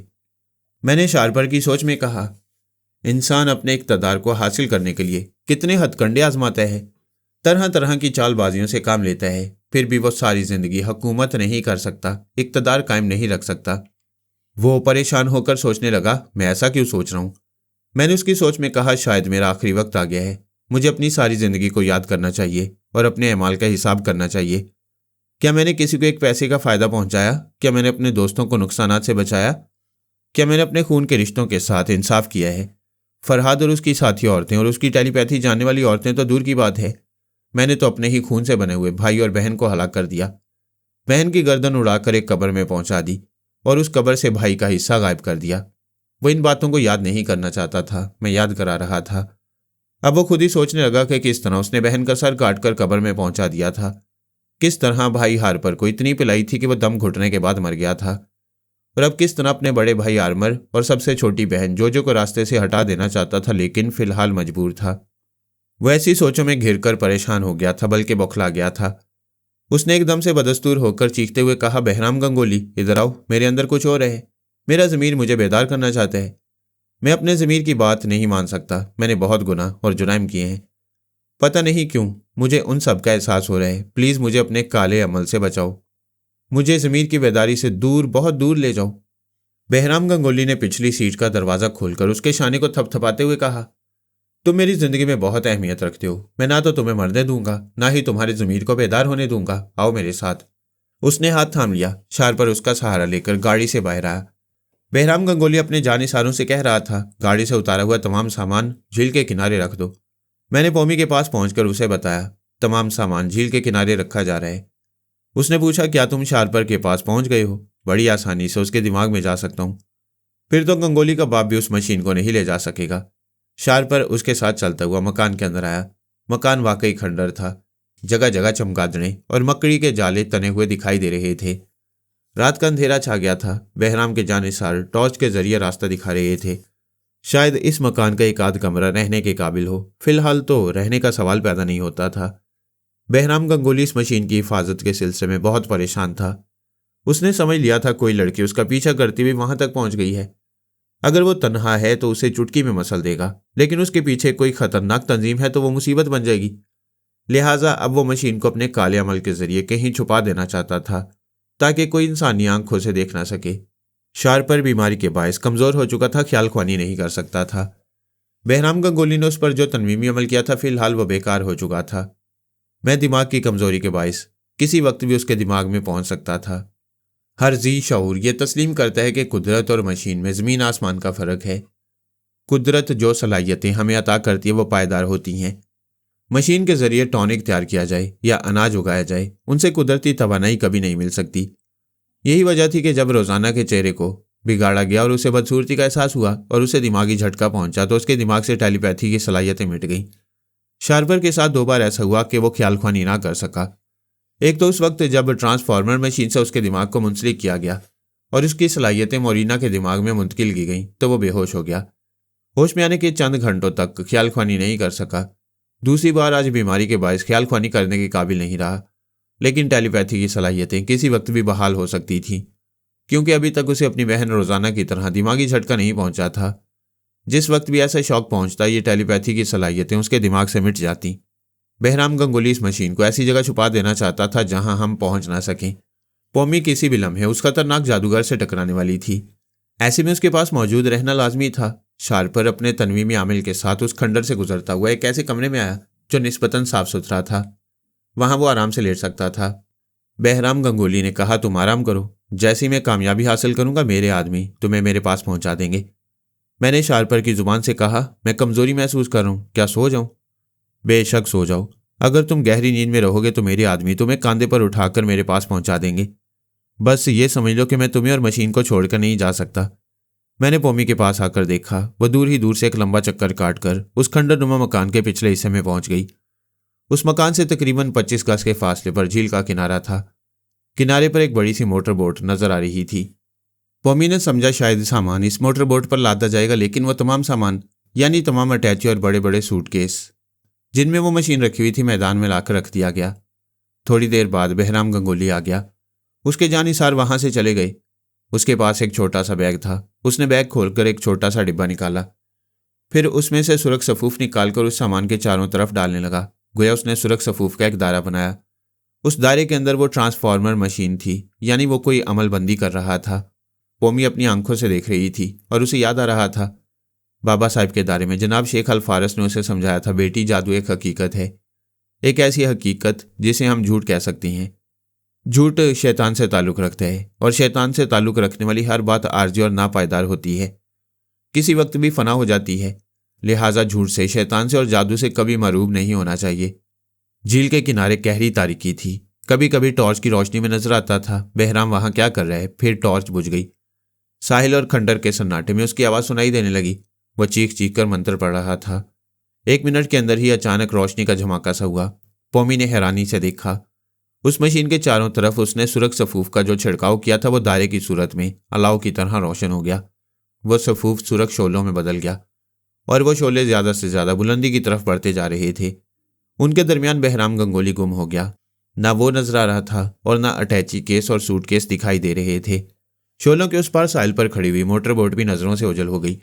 मैंने शार्पर की सोच में कहा, इंसान अपने इक़्तिदार को हासिल करने के लिए कितने हथकंडे आजमाता है, तरह तरह की चालबाजियों से काम लेता है, फिर भी वो सारी जिंदगी हुकूमत नहीं कर सकता, इक़्तिदार कायम नहीं रख सकता। वो परेशान होकर सोचने लगा, मैं ऐसा क्यों सोच रहा हूं। मैंने उसकी सोच में कहा, शायद मेरा आखिरी वक्त आ गया है। मुझे अपनी सारी जिंदगी को याद करना चाहिए और अपने अमाल का हिसाब करना चाहिए। क्या मैंने किसी को एक पैसे का फायदा पहुंचाया? क्या मैंने अपने दोस्तों को नुकसानात से बचाया? क्या मैंने अपने खून के रिश्तों के साथ इंसाफ किया है? फरहाद और उसकी साथी औरतें और उसकी टेलीपैथी जानने वाली औरतें तो दूर की बात है, मैंने तो अपने ही खून से बने हुए भाई और बहन को हलाक कर दिया। बहन की गर्दन उड़ाकर एक कब्र में पहुंचा दी और उस कब्र से भाई का हिस्सा गायब कर दिया। वो इन बातों को याद नहीं करना चाहता था, मैं याद करा रहा था। अब वो खुद ही सोचने लगा कि किस तरह उसने बहन का सर काटकर कब्र में पहुंचा दिया था, किस तरह भाई हार्पर को इतनी पिलाई थी कि वह दम घुटने के बाद मर गया था, और अब किस तरह अपने बड़े भाई आर्मर और सबसे छोटी बहन जोजो को रास्ते से हटा देना चाहता था, लेकिन फिलहाल मजबूर था। वह ऐसी सोचों में घिरकर परेशान हो गया था, बल्कि बौखला गया था। उसने एकदम से बदस्तूर होकर चीखते हुए कहा, बहराम गंगोली, इधर आओ, मेरे अंदर कुछ और है। मेरा ज़मीर मुझे बेदार करना चाहता है। मैं अपने ज़मीर की बात नहीं मान सकता। मैंने बहुत गुनाह और जुराइम किए हैं। पता नहीं क्यों मुझे उन सब का एहसास हो रहा है। प्लीज़ मुझे अपने काले अमल से बचाओ। मुझे ज़मीर की बेदारी से दूर, बहुत दूर ले जाओ। बहराम गंगोली ने पिछली सीट का दरवाज़ा खोलकर उसके शाने को थपथपाते हुए कहा, तुम मेरी ज़िंदगी में बहुत अहमियत रखते हो। मैं ना तो तुम्हें मरने दूंगा, ना ही तुम्हारे ज़मीर को बेदार होने दूंगा। आओ मेरे साथ। उसने हाथ थाम लिया। शार्पर उसका सहारा लेकर गाड़ी से बाहर आया। बहराम गंगोली अपने जानिसारों से कह रहा था, गाड़ी से उतारा हुआ तमाम सामान झील के किनारे रख दो। मैंने पौमी के पास पहुंचकर उसे बताया, तमाम सामान झील के किनारे रखा जा रहा है। उसने पूछा, क्या तुम शार्पर के पास पहुंच गए हो? बड़ी आसानी से उसके दिमाग में जा सकता हूं। फिर तो गंगोली का बाप भी उस मशीन को नहीं ले जा सकेगा। शार्पर उसके साथ चलता हुआ मकान के अंदर आया। मकान वाकई खंडर था। जगह जगह चमगादड़ें और मकड़ी के जाले तने हुए दिखाई दे रहे थे। रात का अंधेरा छा गया था। बहराम के जानिसार टॉर्च के जरिए रास्ता दिखा रहे थे। शायद इस मकान का एक आध कमरा रहने के काबिल हो। फिलहाल तो रहने का सवाल पैदा नहीं होता था। बहराम गंगोली इस मशीन की हिफाजत के सिलसिले में बहुत परेशान था। उसने समझ लिया था कोई लड़की उसका पीछा करती हुई वहां तक पहुंच गई है। अगर वो तन्हा है तो उसे चुटकी में मसल देगा, लेकिन उसके पीछे कोई खतरनाक तंजीम है तो वो मुसीबत बन जाएगी। लिहाजा अब वो मशीन को अपने काले अमल के जरिए कहीं छुपा देना चाहता था ताकि कोई इंसानी आंखों से देख ना सके। शार्पर बीमारी के बायस कमजोर हो चुका था, ख्याल ख्वानी नहीं कर सकता था। बहराम गंगोली ने उस पर जो तनवीमी अमल किया था, फिलहाल वह बेकार हो चुका था। मैं दिमाग की कमजोरी के बायस किसी वक्त भी उसके दिमाग में पहुंच सकता था। हर जी शऊर ये तस्लीम करता है कि कुदरत और मशीन में ज़मीन आसमान का फ़र्क है। कुदरत जो सलाहियतें हमें अता करती है वो पायदार होती हैं। मशीन के ज़रिए टॉनिक तैयार किया जाए या अनाज उगाया जाए, उनसे कुदरती तवानाई कभी नहीं मिल सकती। यही वजह थी कि जब रोज़ाना के चेहरे को बिगाड़ा गया और उसे बदसूरती का एहसास हुआ और उसे दिमागी झटका पहुंचा तो उसके दिमाग से टेलीपैथी की सलाहियतें मिट गईं। शार्पर के साथ 2 बार ऐसा हुआ कि वो ख्याल ख्वानी ना कर सका। एक तो उस वक्त जब ट्रांसफार्मर मशीन से उसके दिमाग को मुंसलिक किया गया और उसकी सलाहियतें मोरीना के दिमाग में मुंतकिल की गईं तो वो बेहोश हो गया। होश में आने के चंद घंटों तक ख्याल ख्वानी नहीं कर सका। दूसरी बार आज बीमारी के बायस ख्याल ख्वानी करने के काबिल नहीं रहा, लेकिन टेलीपैथी की सलाहियतें किसी वक्त भी बहाल हो सकती थीं, क्योंकि अभी तक उसे अपनी बहन रोज़ाना की तरह दिमागी झटका नहीं पहुंचा था। जिस वक्त भी ऐसा शौक पहुंचता, ये टेलीपैथी की सलाहियतें उसके दिमाग से मिट जाती। बहराम गंगोली इस मशीन को ऐसी जगह छुपा देना चाहता था जहां हम पहुंच ना सकें। पौमी किसी भी लम्हे उस खतरनाक जादूगर से टकराने वाली थी। ऐसे में उसके पास मौजूद रहना लाजमी था। शार्पर अपने तनवीमी आमिल के साथ उस खंडर से गुजरता हुआ एक ऐसे कमरे में आया जो निस्बतन साफ सुथरा था। वहां वो आराम से लेट सकता था। बहराम गंगोली ने कहा, तुम आराम करो, जैसी मैं कामयाबी हासिल करूंगा मेरे आदमी तुम्हें मेरे पास पहुंचा देंगे। मैंने शार्पर की जुबान से कहा, मैं कमजोरी महसूस कर रहा हूं, क्या सो जाऊं? बेशक सो जाओ। अगर तुम गहरी नींद में रहोगे तो मेरे आदमी तुम्हें कंधे पर उठाकर मेरे पास पहुंचा देंगे। बस ये समझ लो कि मैं तुम्हें और मशीन को छोड़कर नहीं जा सकता। मैंने पौमी के पास आकर देखा। वह दूर ही दूर से एक लंबा चक्कर काटकर उस खंडरनुमा मकान के पिछले हिस्से में पहुंच गई। उस मकान से तकरीबन 25 गज के फासले पर झील का किनारा था। किनारे पर एक बड़ी सी मोटर बोट नजर आ रही थी। पौमी ने समझा शायद सामान इस मोटर बोट पर लादा जाएगा, लेकिन वह तमाम सामान यानी तमाम अटैची और बड़े बड़े सूटकेस जिनमें वो मशीन रखी हुई थी मैदान में लाकर रख दिया गया। थोड़ी देर बाद बहराम गंगोली आ गया। उसके जानिसार वहां से चले गए। उसके पास एक छोटा सा बैग था। उसने बैग खोलकर एक छोटा सा डिब्बा निकाला। फिर उसमें से सुरख सफूफ निकालकर उस सामान के चारों तरफ डालने लगा। गोया उसने सुरख सफूफ का एक दायरा बनाया। उस दायरे के अंदर वो ट्रांसफार्मर मशीन थी, यानी वो कोई अमलबंदी कर रहा था। पौमी अपनी आंखों से देख रही थी और उसे याद आ रहा था बाबा साहब के दायरे में जनाब शेख अल फारस ने उसे समझाया था, बेटी जादू एक हकीकत है, एक ऐसी हकीकत जिसे हम झूठ कह सकते हैं। झूठ शैतान से ताल्लुक़ रखता है और शैतान से ताल्लुक़ रखने वाली हर बात आर्जी और नापायदार होती है, किसी वक्त भी फना हो जाती है। लिहाजा झूठ से, शैतान से और जादू से कभी मरूब नहीं होना चाहिए। झील के किनारे गहरी तारीकी थी। कभी कभी टॉर्च की रोशनी में नजर आता था बहराम वहां क्या कर रहा है। फिर टॉर्च बुझ गई। साहिल और खंडर के सन्नाटे में उसकी आवाज़ सुनाई देने लगी। वह चीख चीख कर मंत्र पढ़ रहा था। 1 मिनट के अंदर ही अचानक रोशनी का झमाका सा हुआ। पौमी ने हैरानी से देखा। उस मशीन के चारों तरफ उसने सुरख सफूफ का जो छिड़काव किया था वो दायरे की सूरत में अलाव की तरह रोशन हो गया। वह सफूफ सुरख शोलों में बदल गया और वह शोले ज्यादा से ज्यादा बुलंदी की तरफ बढ़ते जा रहे थे। उनके दरमियान बहराम गंगोली गुम हो गया। ना वो नजर आ रहा था और ना अटैची केस और सूटकेस दिखाई दे रहे थे। शोलों के उस पार साहिल पर खड़ी हुई मोटर बोट भी नजरों से ओझल हो गई।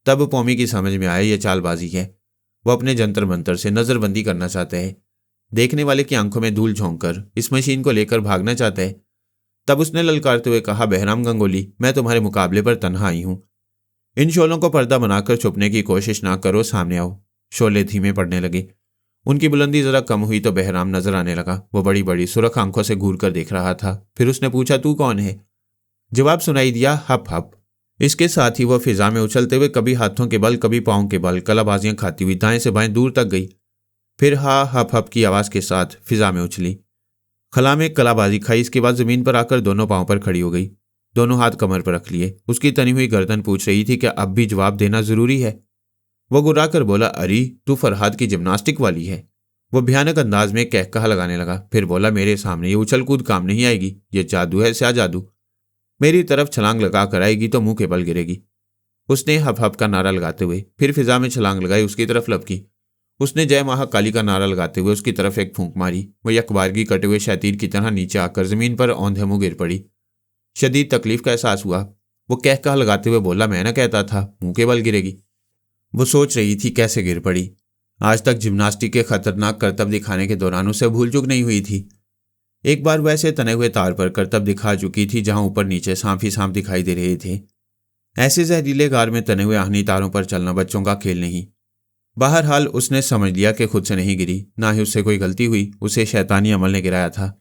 तब पौमी की समझ में आया ये चालबाजी है। वो अपने जंतर मंतर से नजरबंदी करना चाहता है। देखने वाले की आंखों में धूल झोंक कर इस मशीन को लेकर भागना चाहता है। तब उसने ललकारते हुए कहा, बहराम गंगोली, मैं तुम्हारे मुकाबले पर तन्हा आई हूं। इन शोलों को पर्दा बनाकर छुपने की कोशिश ना करो, सामने आओ। शोले धीमे पड़ने लगे। उनकी बुलंदी जरा कम हुई तो बहराम नजर आने लगा। वो बड़ी बड़ी सुरख आंखों से घूर कर देख रहा था। फिर उसने पूछा, तू कौन है? जवाब सुनाई दिया, हप हप। इसके साथ ही वह फिजा में उछलते हुए कभी हाथों के बल कभी पांव के बल कलाबाजियां खाती हुई दाएं से बाएं दूर तक गई। फिर हा हप हप की आवाज के साथ फिजा में उछली, खला में कलाबाजी खाई। इसके बाद जमीन पर आकर दोनों पांव पर खड़ी हो गई, दोनों हाथ कमर पर रख लिए। उसकी तनी हुई गर्दन पूछ रही थी, क्या अब भी जवाब देना जरूरी है? वो गुर्रा कर बोला, अरे तू फरहाद की जिम्नास्टिक वाली है। वो भयानक अंदाज में कहकहा लगाने लगा। फिर बोला, मेरे सामने ये उछल कूद काम नहीं आएगी, ये जादू है, स्या जादू। मेरी तरफ छलांग लगा कर आएगी तो मुंह के बल गिरेगी। उसने हप हप का नारा लगाते हुए फिर फिजा में छलांग लगाई, उसकी तरफ लपकी। उसने जय महाकाली का नारा लगाते हुए उसकी तरफ एक फूंक मारी। वह यकबारगी कटे हुए शैतीर की तरह नीचे आकर जमीन पर औंधे मुंह गिर पड़ी। शदीद तकलीफ का एहसास हुआ। वो कहकहा लगाते हुए बोला, मैं ना कहता था मुंह के बल गिरेगी। वो सोच रही थी कैसे गिर पड़ी। आज तक जिम्नास्टिक के खतरनाक करतब दिखाने के दौरान उसे भूल चूक नहीं हुई थी। एक बार वैसे तने हुए तार पर करतब दिखा चुकी थी जहां ऊपर नीचे सांप ही सांप दिखाई दे रहे थे। ऐसे जहरीले गार में तने हुए आहनी तारों पर चलना बच्चों का खेल नहीं। बहरहाल उसने समझ लिया कि खुद से नहीं गिरी, ना ही उससे कोई गलती हुई, उसे शैतानी अमल ने गिराया था।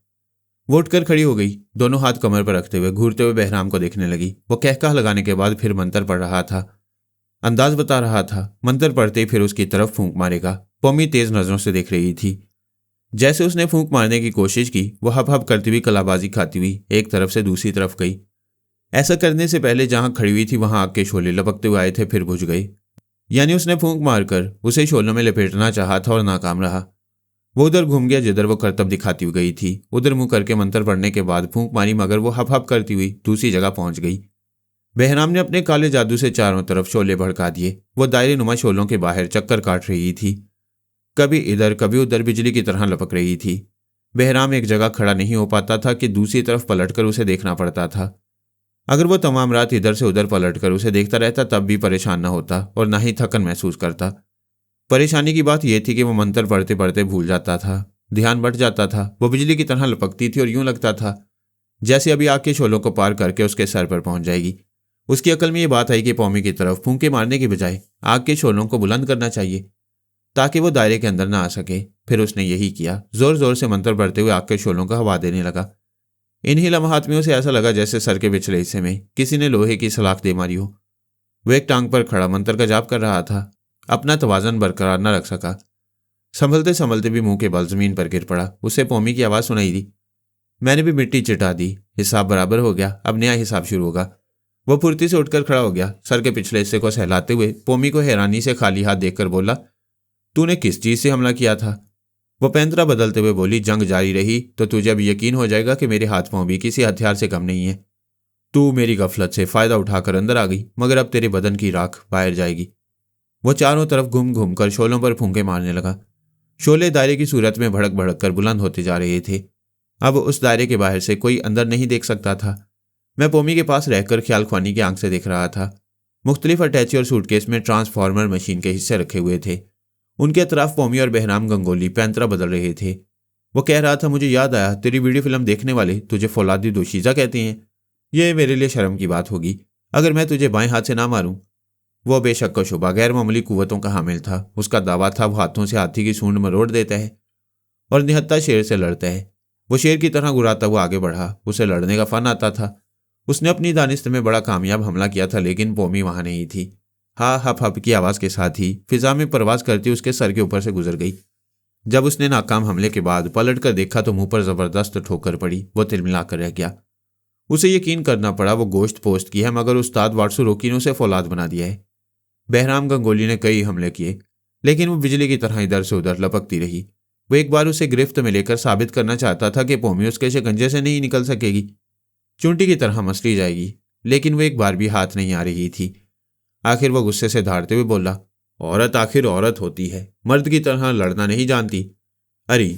वो उठकर खड़ी हो गई, दोनों हाथ कमर पर रखते हुए घूरते हुए बहराम को देखने लगी। वो कहकहा लगाने के बाद फिर मंत्र पढ़ रहा था, अंदाज बता रहा था मंत्र पढ़ते ही फिर उसकी तरफ फूंक मारेगा। पौमी तेज नजरों से देख रही थी। जैसे उसने फूंक मारने की कोशिश की, वह हप हप करती हुई कलाबाजी खाती हुई एक तरफ से दूसरी तरफ गई। ऐसा करने से पहले जहां खड़ी हुई थी वहां आग के शोले लपकते हुए आए थे, फिर बुझ गए। यानी उसने फूंक मारकर उसे शोलों में लपेटना चाहा था और नाकाम रहा। वो उधर घूम गया जिधर वो करतब दिखाती हुई गई थी। उधर मुंह करके मंत्र पढ़ने के बाद फूंक मारी, मगर वो हप हप करती हुई दूसरी जगह पहुंच गई। बहराम ने अपने काले जादू से चारों तरफ शोले भड़का दिए। वो दायरे नुमा शोलों के बाहर चक्कर काट रही थी, कभी इधर कभी उधर बिजली की तरह लपक रही थी। बहराम एक जगह खड़ा नहीं हो पाता था कि दूसरी तरफ पलटकर उसे देखना पड़ता था। अगर वो तमाम रात इधर से उधर पलटकर उसे देखता रहता तब भी परेशान न होता और ना ही थकन महसूस करता। परेशानी की बात यह थी कि वो मंत्र पढ़ते पढ़ते भूल जाता था, ध्यान बट जाता था। वो बिजली की तरह लपकती थी और यूं लगता था जैसे अभी आग के शोलों को पार करके उसके सर पर पहुंच जाएगी। उसकी अकल में ये बात आई कि पौमी की तरफ फूंके मारने की बजाय आग के शोलों को बुलंद करना चाहिए ताकि वो दायरे के अंदर ना आ सके। फिर उसने यही किया, जोर जोर से मंत्र पढ़ते हुए आग के शोलों का हवा देने लगा। इन्हीं लम्हात में उसे ऐसा लगा जैसे सर के पिछले हिस्से में किसी ने लोहे की सलाख दे मारी हो। वो एक टांग पर खड़ा मंत्र का जाप कर रहा था, अपना तवाजन बरकरार न रख सका। संभलते संभलते भी मुंह के बल जमीन पर गिर पड़ा। उसे पौमी की आवाज सुनाई दी, मैंने भी मिट्टी चिटा दी, हिसाब बराबर हो गया, अब नया हिसाब शुरू होगा। वो फुर्ती से उठकर खड़ा हो गया, सर के पिछले हिस्से को सहलाते हुए पौमी को हैरानी से खाली हाथ देखकर बोला, तूने किस चीज से हमला किया था? वो पैंतरा बदलते हुए बोली, जंग जारी रही तो तुझे अब यकीन हो जाएगा कि मेरे हाथ पांव भी किसी हथियार से कम नहीं है। तू मेरी गफलत से फायदा उठाकर अंदर आ गई, मगर अब तेरे बदन की राख बाहर जाएगी। वो चारों तरफ घूम घूम कर शोलों पर फूंके मारने लगा। शोले दायरे की सूरत में भड़क भड़क कर बुलंद होते जा रहे थे। अब उस दायरे के बाहर से कोई अंदर नहीं देख सकता था। मैं पौमी के पास रहकर ख्याल ख्वानी की आंख से देख रहा था। मुख्तलिफ अटैची और सूटकेस में ट्रांसफार्मर मशीन के हिस्से रखे हुए थे। उनके अतराफ पौमी और बहराम गंगोली पैंतरा बदल रहे थे। वो कह रहा था, मुझे याद आया, तेरी वीडियो फिल्म देखने वाले तुझे फौलादी दोशीजा कहते हैं। ये मेरे लिए शर्म की बात होगी अगर मैं तुझे बाएं हाथ से ना मारूं। वो बेशक शुबा गैर मामूली कुव्वतों का हामिल था। उसका दावा था वो हाथों से हाथी की सूंड मरोड़ देता है और निहत्ता शेर से लड़ता है। वो शेर की तरह गुराता हुआ आगे बढ़ा, उसे लड़ने का फन आता था। उसने अपनी दानिस्त में बड़ा कामयाब हमला किया था, लेकिन पौमी वहां नहीं थी। हा हप हप की आवाज के साथ ही फिजा में परवाज करती उसके सर के ऊपर से गुजर गई। जब उसने नाकाम हमले के बाद पलट कर देखा तो मुंह पर जबरदस्त ठोकर पड़ी। वो तिलमिला कर रह गया। उसे यकीन करना पड़ा वो गोश्त पोस्ट की है, मगर उस्ताद वाटसू रोकी ने उसे फौलाद बना दिया है। बहराम गंगोली ने कई हमले किए, लेकिन वो बिजली की तरह इधर से उधर लपकती रही। वो एक बार उसे गिरफ्त में लेकर साबित करना चाहता था कि पौमी उसके शिकंजे से नहीं निकल सकेगी, चूंटी की तरह मसली जाएगी, लेकिन वो एक बार भी हाथ नहीं आ रही थी। आखिर वो गुस्से से धारते हुए बोला, औरत आखिर औरत होती है, मर्द की तरह लड़ना नहीं जानती। अरे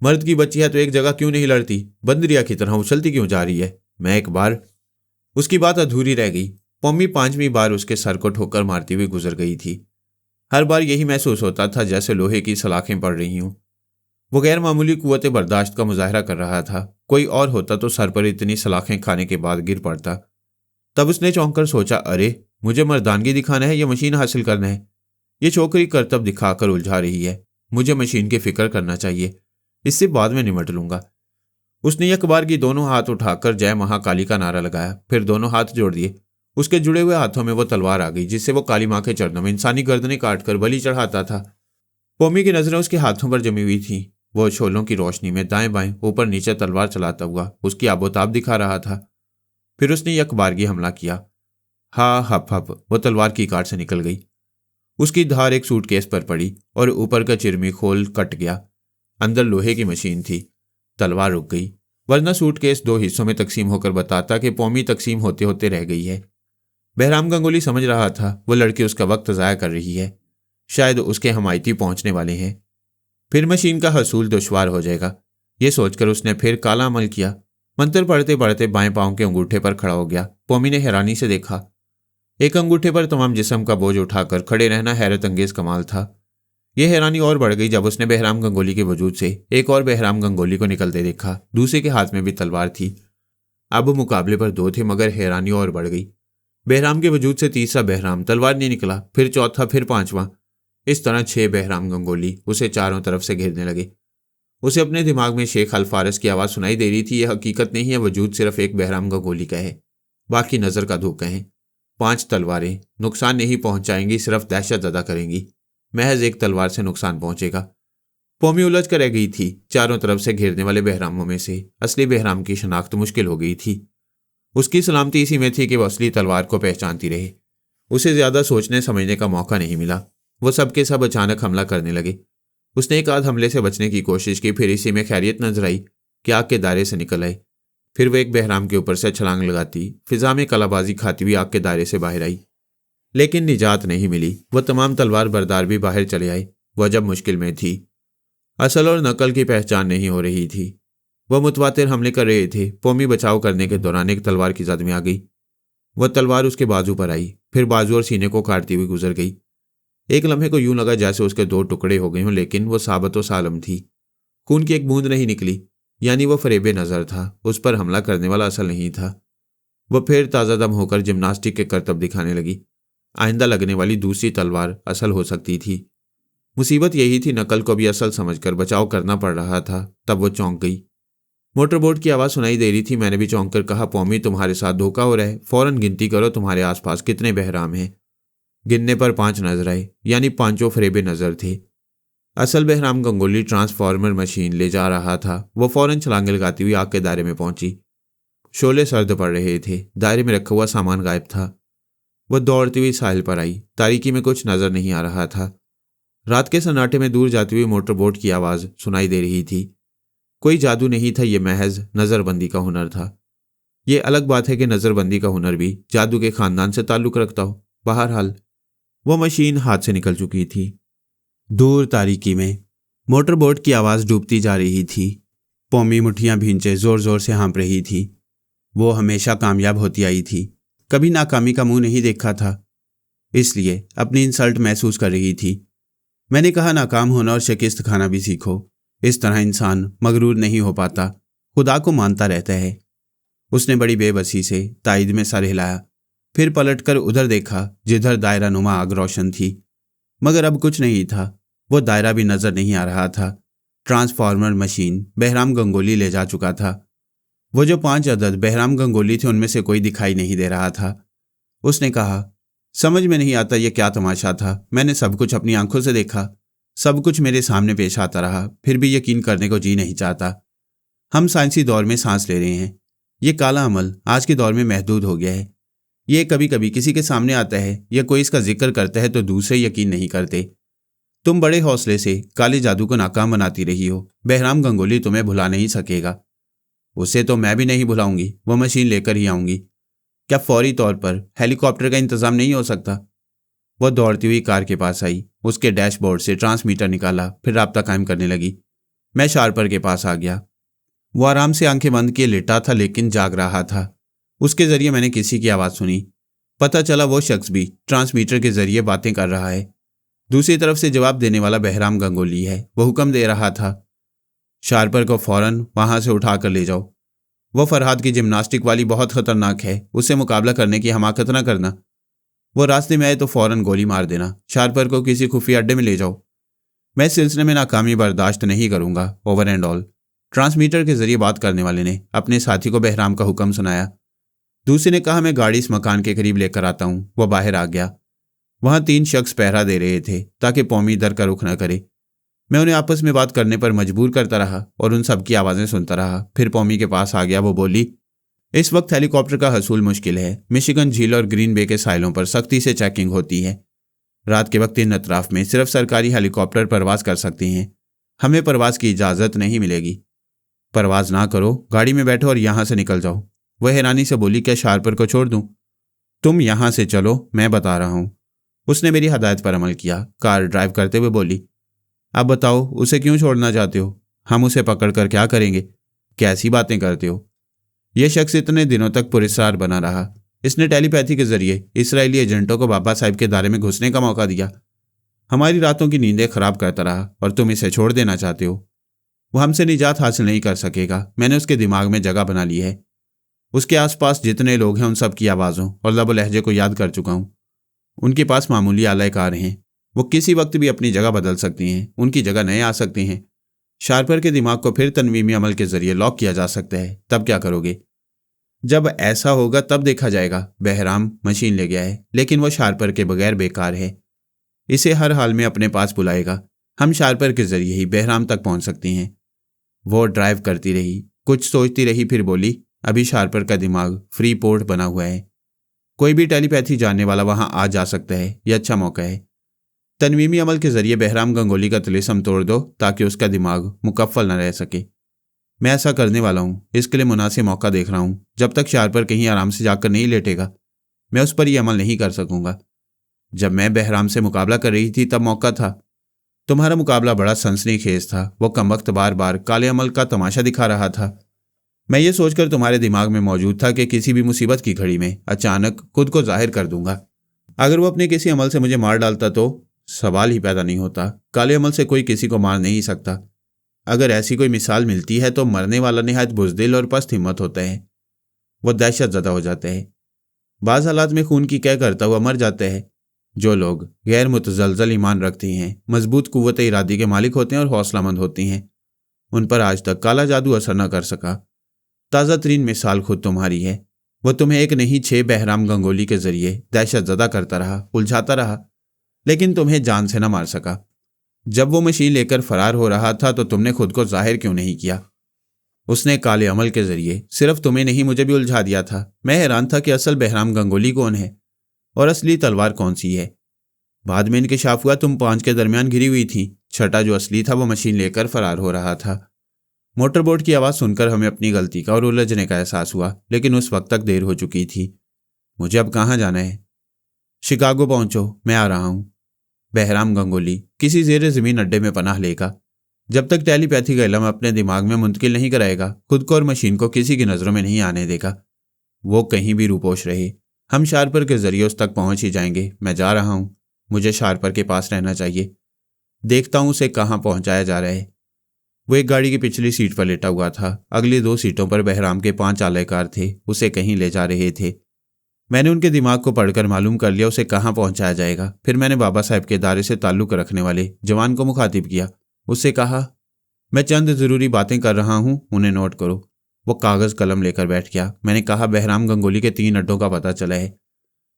मर्द की बच्ची है तो एक जगह क्यों नहीं लड़ती, बंदरिया की तरह उछलती क्यों जा रही है? मैं एक बार। उसकी बात अधूरी रह गई। पौमी 5वीं बार उसके सर को ठोकर मारती हुई गुजर गई थी। हर बार यही महसूस होता था जैसे लोहे की सलाखें पड़ रही हूं। वो गैर मामूली कुव्वत बर्दाश्त का मुजाहरा कर रहा था। कोई और होता तो सर पर इतनी सलाखें खाने के बाद गिर पड़ता। तब उसने चौंक कर सोचा, अरे मुझे मर्दानगी दिखाना है या मशीन हासिल करना है? ये छोकरी करतब दिखाकर उलझा रही है। मुझे मशीन की फिक्र करना चाहिए, इससे बाद में निमट लूंगा। उसने यकबार की दोनों हाथ उठाकर जय महाकाली का नारा लगाया, फिर दोनों हाथ जोड़ दिए। उसके जुड़े हुए हाथों में वो तलवार आ गई जिससे वो काली माँ के चरणों में इंसानी गर्दनें काटकर बलि चढ़ाता था। पौमी की नजरें उसके हाथों पर जमी हुई थीं। वो शोलों की रोशनी में दाएं बाएं ऊपर नीचे तलवार चलाता हुआ उसकी आबोताब दिखा रहा था। फिर उसने यकबारगी हमला किया। हा हप हप वो तलवार की काट से निकल गई। उसकी धार एक सूटकेस पर पड़ी और ऊपर का चिरमी खोल कट गया। अंदर लोहे की मशीन थी। तलवार रुक गई, वरना सूटकेस 2 हिस्सों में तकसीम होकर बताता कि पौमी तकसीम होते होते रह गई है। बहराम गंगोली समझ रहा था वो लड़की उसका वक्त ज़ाया कर रही है, शायद उसके हमायती पहुंचने वाले हैं, फिर मशीन का हसूल दुश्वार हो जाएगा। ये सोचकर उसने फिर काला अमल किया। मंत्र पढ़ते पढ़ते बाएं पांव के अंगूठे पर खड़ा हो गया। पौमी ने हैरानी से देखा। एक अंगूठे पर तमाम जिस्म का बोझ उठाकर खड़े रहना हैरत अंगेज कमाल था। यह हैरानी और बढ़ गई जब उसने बहराम गंगोली के वजूद से एक और बहराम गंगोली को निकलते देखा। दूसरे के हाथ में भी तलवार थी। अब मुकाबले पर 2 थे, मगर हैरानी और बढ़ गई। बहराम के वजूद से तीसरा बहराम तलवार नहीं निकला, फिर चौथा, फिर 5वां। इस तरह 6 बहराम गंगोली उसे चारों तरफ से घेरने लगे। उसे अपने दिमाग में शेख अल फारस की आवाज़ सुनाई दे रही थी। यह हकीकत नहीं है वजूद सिर्फ एक बहराम गंगोली का है, बाकी नज़र का धोखा है। 5 तलवारें नुकसान नहीं पहुंचाएंगी, सिर्फ दहशत ज़दा करेंगी। महज एक तलवार से नुकसान पहुंचेगा। पौमी उलझ कर रह गई थी। चारों तरफ से घेरने वाले बहरामों में से असली बहराम की शनाख्त मुश्किल हो गई थी। उसकी सलामती इसी में थी कि वह असली तलवार को पहचानती रहे। उसे ज्यादा सोचने समझने का मौका नहीं मिला। वो सबके सब अचानक हमला करने लगे। उसने एक आध हमले से बचने की कोशिश की, फिर इसी में खैरियत नजर आई कि आग के दायरे से निकल आए। फिर वह एक बहराम के ऊपर से छलांग लगाती फिजा में कलाबाजी खाती हुई आग के दायरे से बाहर आई, लेकिन निजात नहीं मिली। वह तमाम तलवार बरदार भी बाहर चले आए। वह जब मुश्किल में थी, असल और नकल की पहचान नहीं हो रही थी। वह मुतवातिर हमले कर रहे थे। पौमी बचाव करने के दौरान एक तलवार की जद में आ गई। वह तलवार उसके बाजू पर आई, फिर बाजू और सीने को काटती हुई गुजर गई। एक लम्हे को यूं लगा जैसे उसके 2 टुकड़े हो गए हों, लेकिन वो साबत व सालम थी। खून की एक बूंद नहीं निकली, यानी वह फरेबे नजर था। उस पर हमला करने वाला असल नहीं था। वह फिर ताज़ा दम होकर जिम्नास्टिक के करतब दिखाने लगी। आइंदा लगने वाली दूसरी तलवार असल हो सकती थी। मुसीबत यही थी, नकल को भी असल समझकर बचाव करना पड़ रहा था। तब वो चौंक गई। मोटरबोट की आवाज़ सुनाई दे रही थी। मैंने भी चौंक कर कहा, पौमी तुम्हारे साथ धोखा हो रहा है, फौरन गिनती करो तुम्हारे आसपास कितने बहराम हैं। गिनने पर 5 नजर आए, यानी 5 फरेबे नजर थे। असल बहराम गंगोली ट्रांसफार्मर मशीन ले जा रहा था। वो फौरन छलांगे लगाती हुई आग के दायरे में पहुंची। शोले सर्द पड़ रहे थे। दायरे में रखा हुआ सामान गायब था। वह दौड़ती हुई साहिल पर आई। तारीकी में कुछ नजर नहीं आ रहा था। रात के सन्नाटे में दूर जाती हुई मोटरबोट की आवाज़ सुनाई दे रही थी। कोई जादू नहीं था, ये महज नज़रबंदी का हुनर था। ये अलग बात है कि नज़रबंदी का हुनर भी जादू के खानदान से ताल्लुक़ रखता हो। बहरहाल वो मशीन हाथ से निकल चुकी थी। दूर तारीकी में मोटरबोट की आवाज़ डूबती जा रही थी। पौमी मुठियाँ भींचे ज़ोर ज़ोर से हाँप रही थी। वो हमेशा कामयाब होती आई थी, कभी नाकामी का मुंह नहीं देखा था, इसलिए अपनी इंसल्ट महसूस कर रही थी। मैंने कहा, नाकाम होना और शिकस्त खाना भी सीखो। इस तरह इंसान मगरूर नहीं हो पाता, खुदा को मानता रहता है। उसने बड़ी बेबसी से तायद में सर हिलाया, फिर पलटकर उधर देखा जिधर दायरा नुमा आग रोशन थी, मगर अब कुछ नहीं था। वो दायरा भी नजर नहीं आ रहा था। ट्रांसफार्मर मशीन बहराम गंगोली ले जा चुका था। वो जो 5 अदद बहराम गंगोली थे उनमें से कोई दिखाई नहीं दे रहा था। उसने कहा, समझ में नहीं आता ये क्या तमाशा था। मैंने सब कुछ अपनी आंखों से देखा, सब कुछ मेरे सामने पेश आता रहा, फिर भी यकीन करने को जी नहीं चाहता। हम साइंसी दौर में सांस ले रहे हैं। ये काला अमल आज के दौर में महदूद हो गया है। ये कभी कभी किसी के सामने आता है या कोई इसका जिक्र करता है तो दूसरे यकीन नहीं करते। तुम बड़े हौसले से काले जादू को नाकाम बनाती रही हो। बहराम गंगोली तुम्हें भुला नहीं सकेगा। उसे तो मैं भी नहीं भुलाऊंगी। वो मशीन लेकर ही आऊंगी। क्या फौरी तौर पर हेलीकॉप्टर का इंतजाम नहीं हो सकता? वह दौड़ती हुई कार के पास आई, उसके डैशबोर्ड से ट्रांसमीटर निकाला, फिर राब्ता कायम करने लगी। मैं शार्पर के पास आ गया। वो आराम से आंखें बंद किए लेटा था, लेकिन जाग रहा था। उसके जरिए मैंने किसी की आवाज़ सुनी। पता चला वो शख्स भी ट्रांसमीटर के जरिए बातें कर रहा है। दूसरी तरफ से जवाब देने वाला बहराम गंगोली है। वो हुक्म दे रहा था, शार्पर को फौरन वहां से उठा कर ले जाओ। वो फरहाद की जिम्नास्टिक वाली बहुत खतरनाक है, उससे मुकाबला करने की हमाकत ना करना। वो रास्ते में आए तो फौरन गोली मार देना। शार्पर को किसी खुफिया अड्डे में ले जाओ। मैं इस सिलसिले में नाकामी बर्दाश्त नहीं करूंगा। Over and all. ट्रांसमीटर के जरिए बात करने वाले ने अपने साथी को बहराम का हुक्म सुनाया। दूसरे ने कहा, मैं गाड़ी इस मकान के करीब लेकर आता हूं। वह बाहर आ गया। वहां 3 शख्स पहरा दे रहे थे ताकि पौमी इधर का रुख न करे। मैं उन्हें आपस में बात करने पर मजबूर करता रहा और उन सबकी आवाज़ें सुनता रहा। फिर पौमी के पास आ गया। वो बोली, इस वक्त हेलीकॉप्टर का हसूल मुश्किल है। मिशिगन झील और ग्रीन बे के साइलों पर सख्ती से चेकिंग होती है। रात के वक्त इन अतराफ में सिर्फ सरकारी हेलीकॉप्टर परवाज कर सकती हैं। हमें परवाज की इजाज़त नहीं मिलेगी। परवाज ना करो, गाड़ी में बैठो और यहाँ से निकल जाओ। वह हैरानी से बोली, क्या शार्पर को छोड़ दूं? तुम यहाँ से चलो, मैं बता रहा हूँ। उसने मेरी हदायत पर अमल किया। कार ड्राइव करते हुए बोली, अब बताओ, उसे क्यों छोड़ना चाहते हो? हम उसे पकड़ कर क्या करेंगे? कैसी बातें करते हो? यह शख्स इतने दिनों तक पुरस्कार बना रहा। इसने टेलीपैथी के जरिए इसराइली एजेंटों को बाबा साहिब के दायरे में घुसने का मौका दिया। हमारी रातों की नींदें खराब करता रहा और तुम इसे छोड़ देना चाहते हो। वो हमसे निजात हासिल नहीं कर सकेगा। मैंने उसके दिमाग में जगह बना ली है। उसके आसपास जितने लोग हैं उन सब की आवाज़ों और लबो लहजे को याद कर चुका हूँ। उनके पास मामूली आलाकार हैं। वो किसी वक्त भी अपनी जगह बदल सकती हैं। उनकी जगह नए आ सकते हैं। शार्पर के दिमाग को फिर तनवीमी अमल के जरिए लॉक किया जा सकता है। तब क्या करोगे? जब ऐसा होगा तब देखा जाएगा। बहराम मशीन ले गया है, लेकिन वो शार्पर के बगैर बेकार है। इसे हर हाल में अपने पास बुलाएगा। हम शार्पर के जरिए ही बहराम तक पहुंच सकते हैं। वो ड्राइव करती रही, कुछ सोचती रही, फिर बोली, अभी शार्पर का दिमाग फ्री पोर्ट बना हुआ है। कोई भी टेलीपैथी जानने वाला वहां आ जा सकता है। यह अच्छा मौका है। तनवीमी अमल के जरिए बहराम गंगोली का तिलिस्म तोड़ दो ताकि उसका दिमाग मुकफ्फल न रह सके। मैं ऐसा करने वाला हूँ। इसके लिए मुनासिब मौका देख रहा हूँ। जब तक शार्पर कहीं आराम से जाकर नहीं लेटेगा, मैं उस पर यह अमल नहीं कर सकूंगा। जब मैं बहराम से मुकाबला कर रही थी तब मौका था। तुम्हारा मुकाबला बड़ा सनसनीखेज था। वो कमबख्त बार बार काले अमल का तमाशा दिखा रहा था। मैं ये सोचकर तुम्हारे दिमाग में मौजूद था कि किसी भी मुसीबत की घड़ी में अचानक खुद को जाहिर कर दूंगा। अगर वो अपने किसी अमल से मुझे मार डालता तो सवाल ही पैदा नहीं होता। काले अमल से कोई किसी को मार नहीं सकता। अगर ऐसी कोई मिसाल मिलती है तो मरने वाला निहायत बुज़दिल और पस्त हिम्मत होता है। वो दहशत ज़दा हो जाता है। बाज़ हालात में खून की कह करता हुआ मर जाता है। जो लोग गैर मुतज़लज़ल ईमान रखती हैं, मजबूत कुव्वत इरादी के मालिक होते हैं और हौसलामंद होती हैं, उन पर आज तक काला जादू असर न कर सका। ताज़ा तरीन मिसाल खुद तुम्हारी है। वह तुम्हें एक नहीं 6 बहराम गंगोली के जरिए दहशत ज़दा करता रहा, उलझाता रहा, लेकिन तुम्हें जान से न मार सका। जब वो मशीन लेकर फरार हो रहा था तो तुमने खुद को जाहिर क्यों नहीं किया? उसने काले अमल के जरिए सिर्फ तुम्हें नहीं मुझे भी उलझा दिया था। मैं हैरान था कि असल बहराम गंगोली कौन है और असली तलवार कौन सी है। बाद में इंकशाफ हुआ तुम 5 के दरमियान घिरी हुई थी। छठा जो असली था वो मशीन लेकर फरार हो रहा था। मोटरबोट की आवाज़ सुनकर हमें अपनी गलती का और उलझने का एहसास हुआ, लेकिन उस वक्त तक देर हो चुकी थी। मुझे अब कहाँ जाना है? शिकागो पहुंचो, मैं आ रहा हूं। बहराम गंगोली किसी ज़ेरे ज़मीन अड्डे में पनाह लेगा। जब तक टेलीपैथी का इल्म अपने दिमाग में मुंतकिल नहीं कराएगा, खुद को और मशीन को किसी की नज़रों में नहीं आने देगा। वो कहीं भी रूपोश रहे, हम शार्पर के जरिए उस तक पहुंच ही जाएंगे। मैं जा रहा हूं। मुझे शार्पर के पास रहना चाहिए। देखता हूं उसे कहाँ पहुंचाया जा रहा है। वो एक गाड़ी की पिछली सीट पर लेटा हुआ था। अगली 2 सीटों पर बहराम के 5 आलाकार थे, उसे कहीं ले जा रहे थे। मैंने उनके दिमाग को पढ़कर मालूम कर लिया उसे कहाँ पहुंचाया जाएगा। फिर मैंने बाबा साहब के दायरे से ताल्लुक़ रखने वाले जवान को मुखातिब किया। उससे कहा, मैं चंद ज़रूरी बातें कर रहा हूँ, उन्हें नोट करो। वो कागज़ कलम लेकर बैठ गया। मैंने कहा, बहराम गंगोली के 3 अड्डों का पता चला है।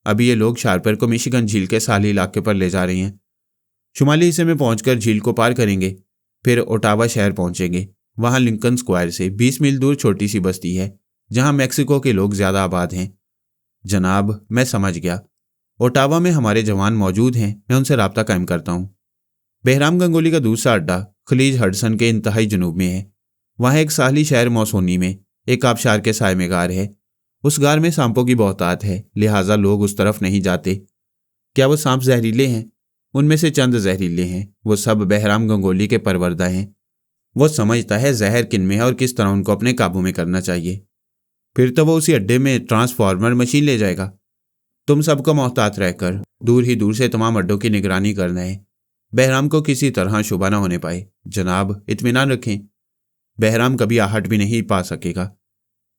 अभी ये लोग शार्पर को मिशिगन झील के साहली इलाके पर ले जा रहे हैं। शुमाली हिस्से में पहुंचकर झील को पार करेंगे, फिर ओटावा शहर पहुंचेंगे। वहां लिंकन स्क्वायर से 20 मील दूर छोटी सी बस्ती है जहां मैक्सिको के लोग ज़्यादा आबाद हैं। जनाब, मैं समझ गया। ओटावा में हमारे जवान मौजूद हैं, मैं उनसे राब्ता कायम करता हूँ। बहराम गंगोली का दूसरा अड्डा खलीज हडसन के इंतहाई जनूब में है। वहाँ एक साहली शहर मौसोनी में एक आबशार के साय में गार है। उस गार में सांपों की बहुतात है, लिहाजा लोग उस तरफ नहीं जाते। क्या वो सांप जहरीले हैं? उनमें से चंद जहरीले हैं। वो सब बहराम गंगोली के परवरदा हैं। वो समझता है जहर किन में है और किस तरह उनको अपने काबू में करना चाहिए। फिर तो वो उसी अड्डे में ट्रांसफार्मर मशीन ले जाएगा। तुम सबको मोहतात रहकर दूर ही दूर से तमाम अड्डों की निगरानी करना है। बहराम को किसी तरह शुबा न होने पाए। जनाब, इत्मीनान रखें। बहराम कभी आहट भी नहीं पा सकेगा।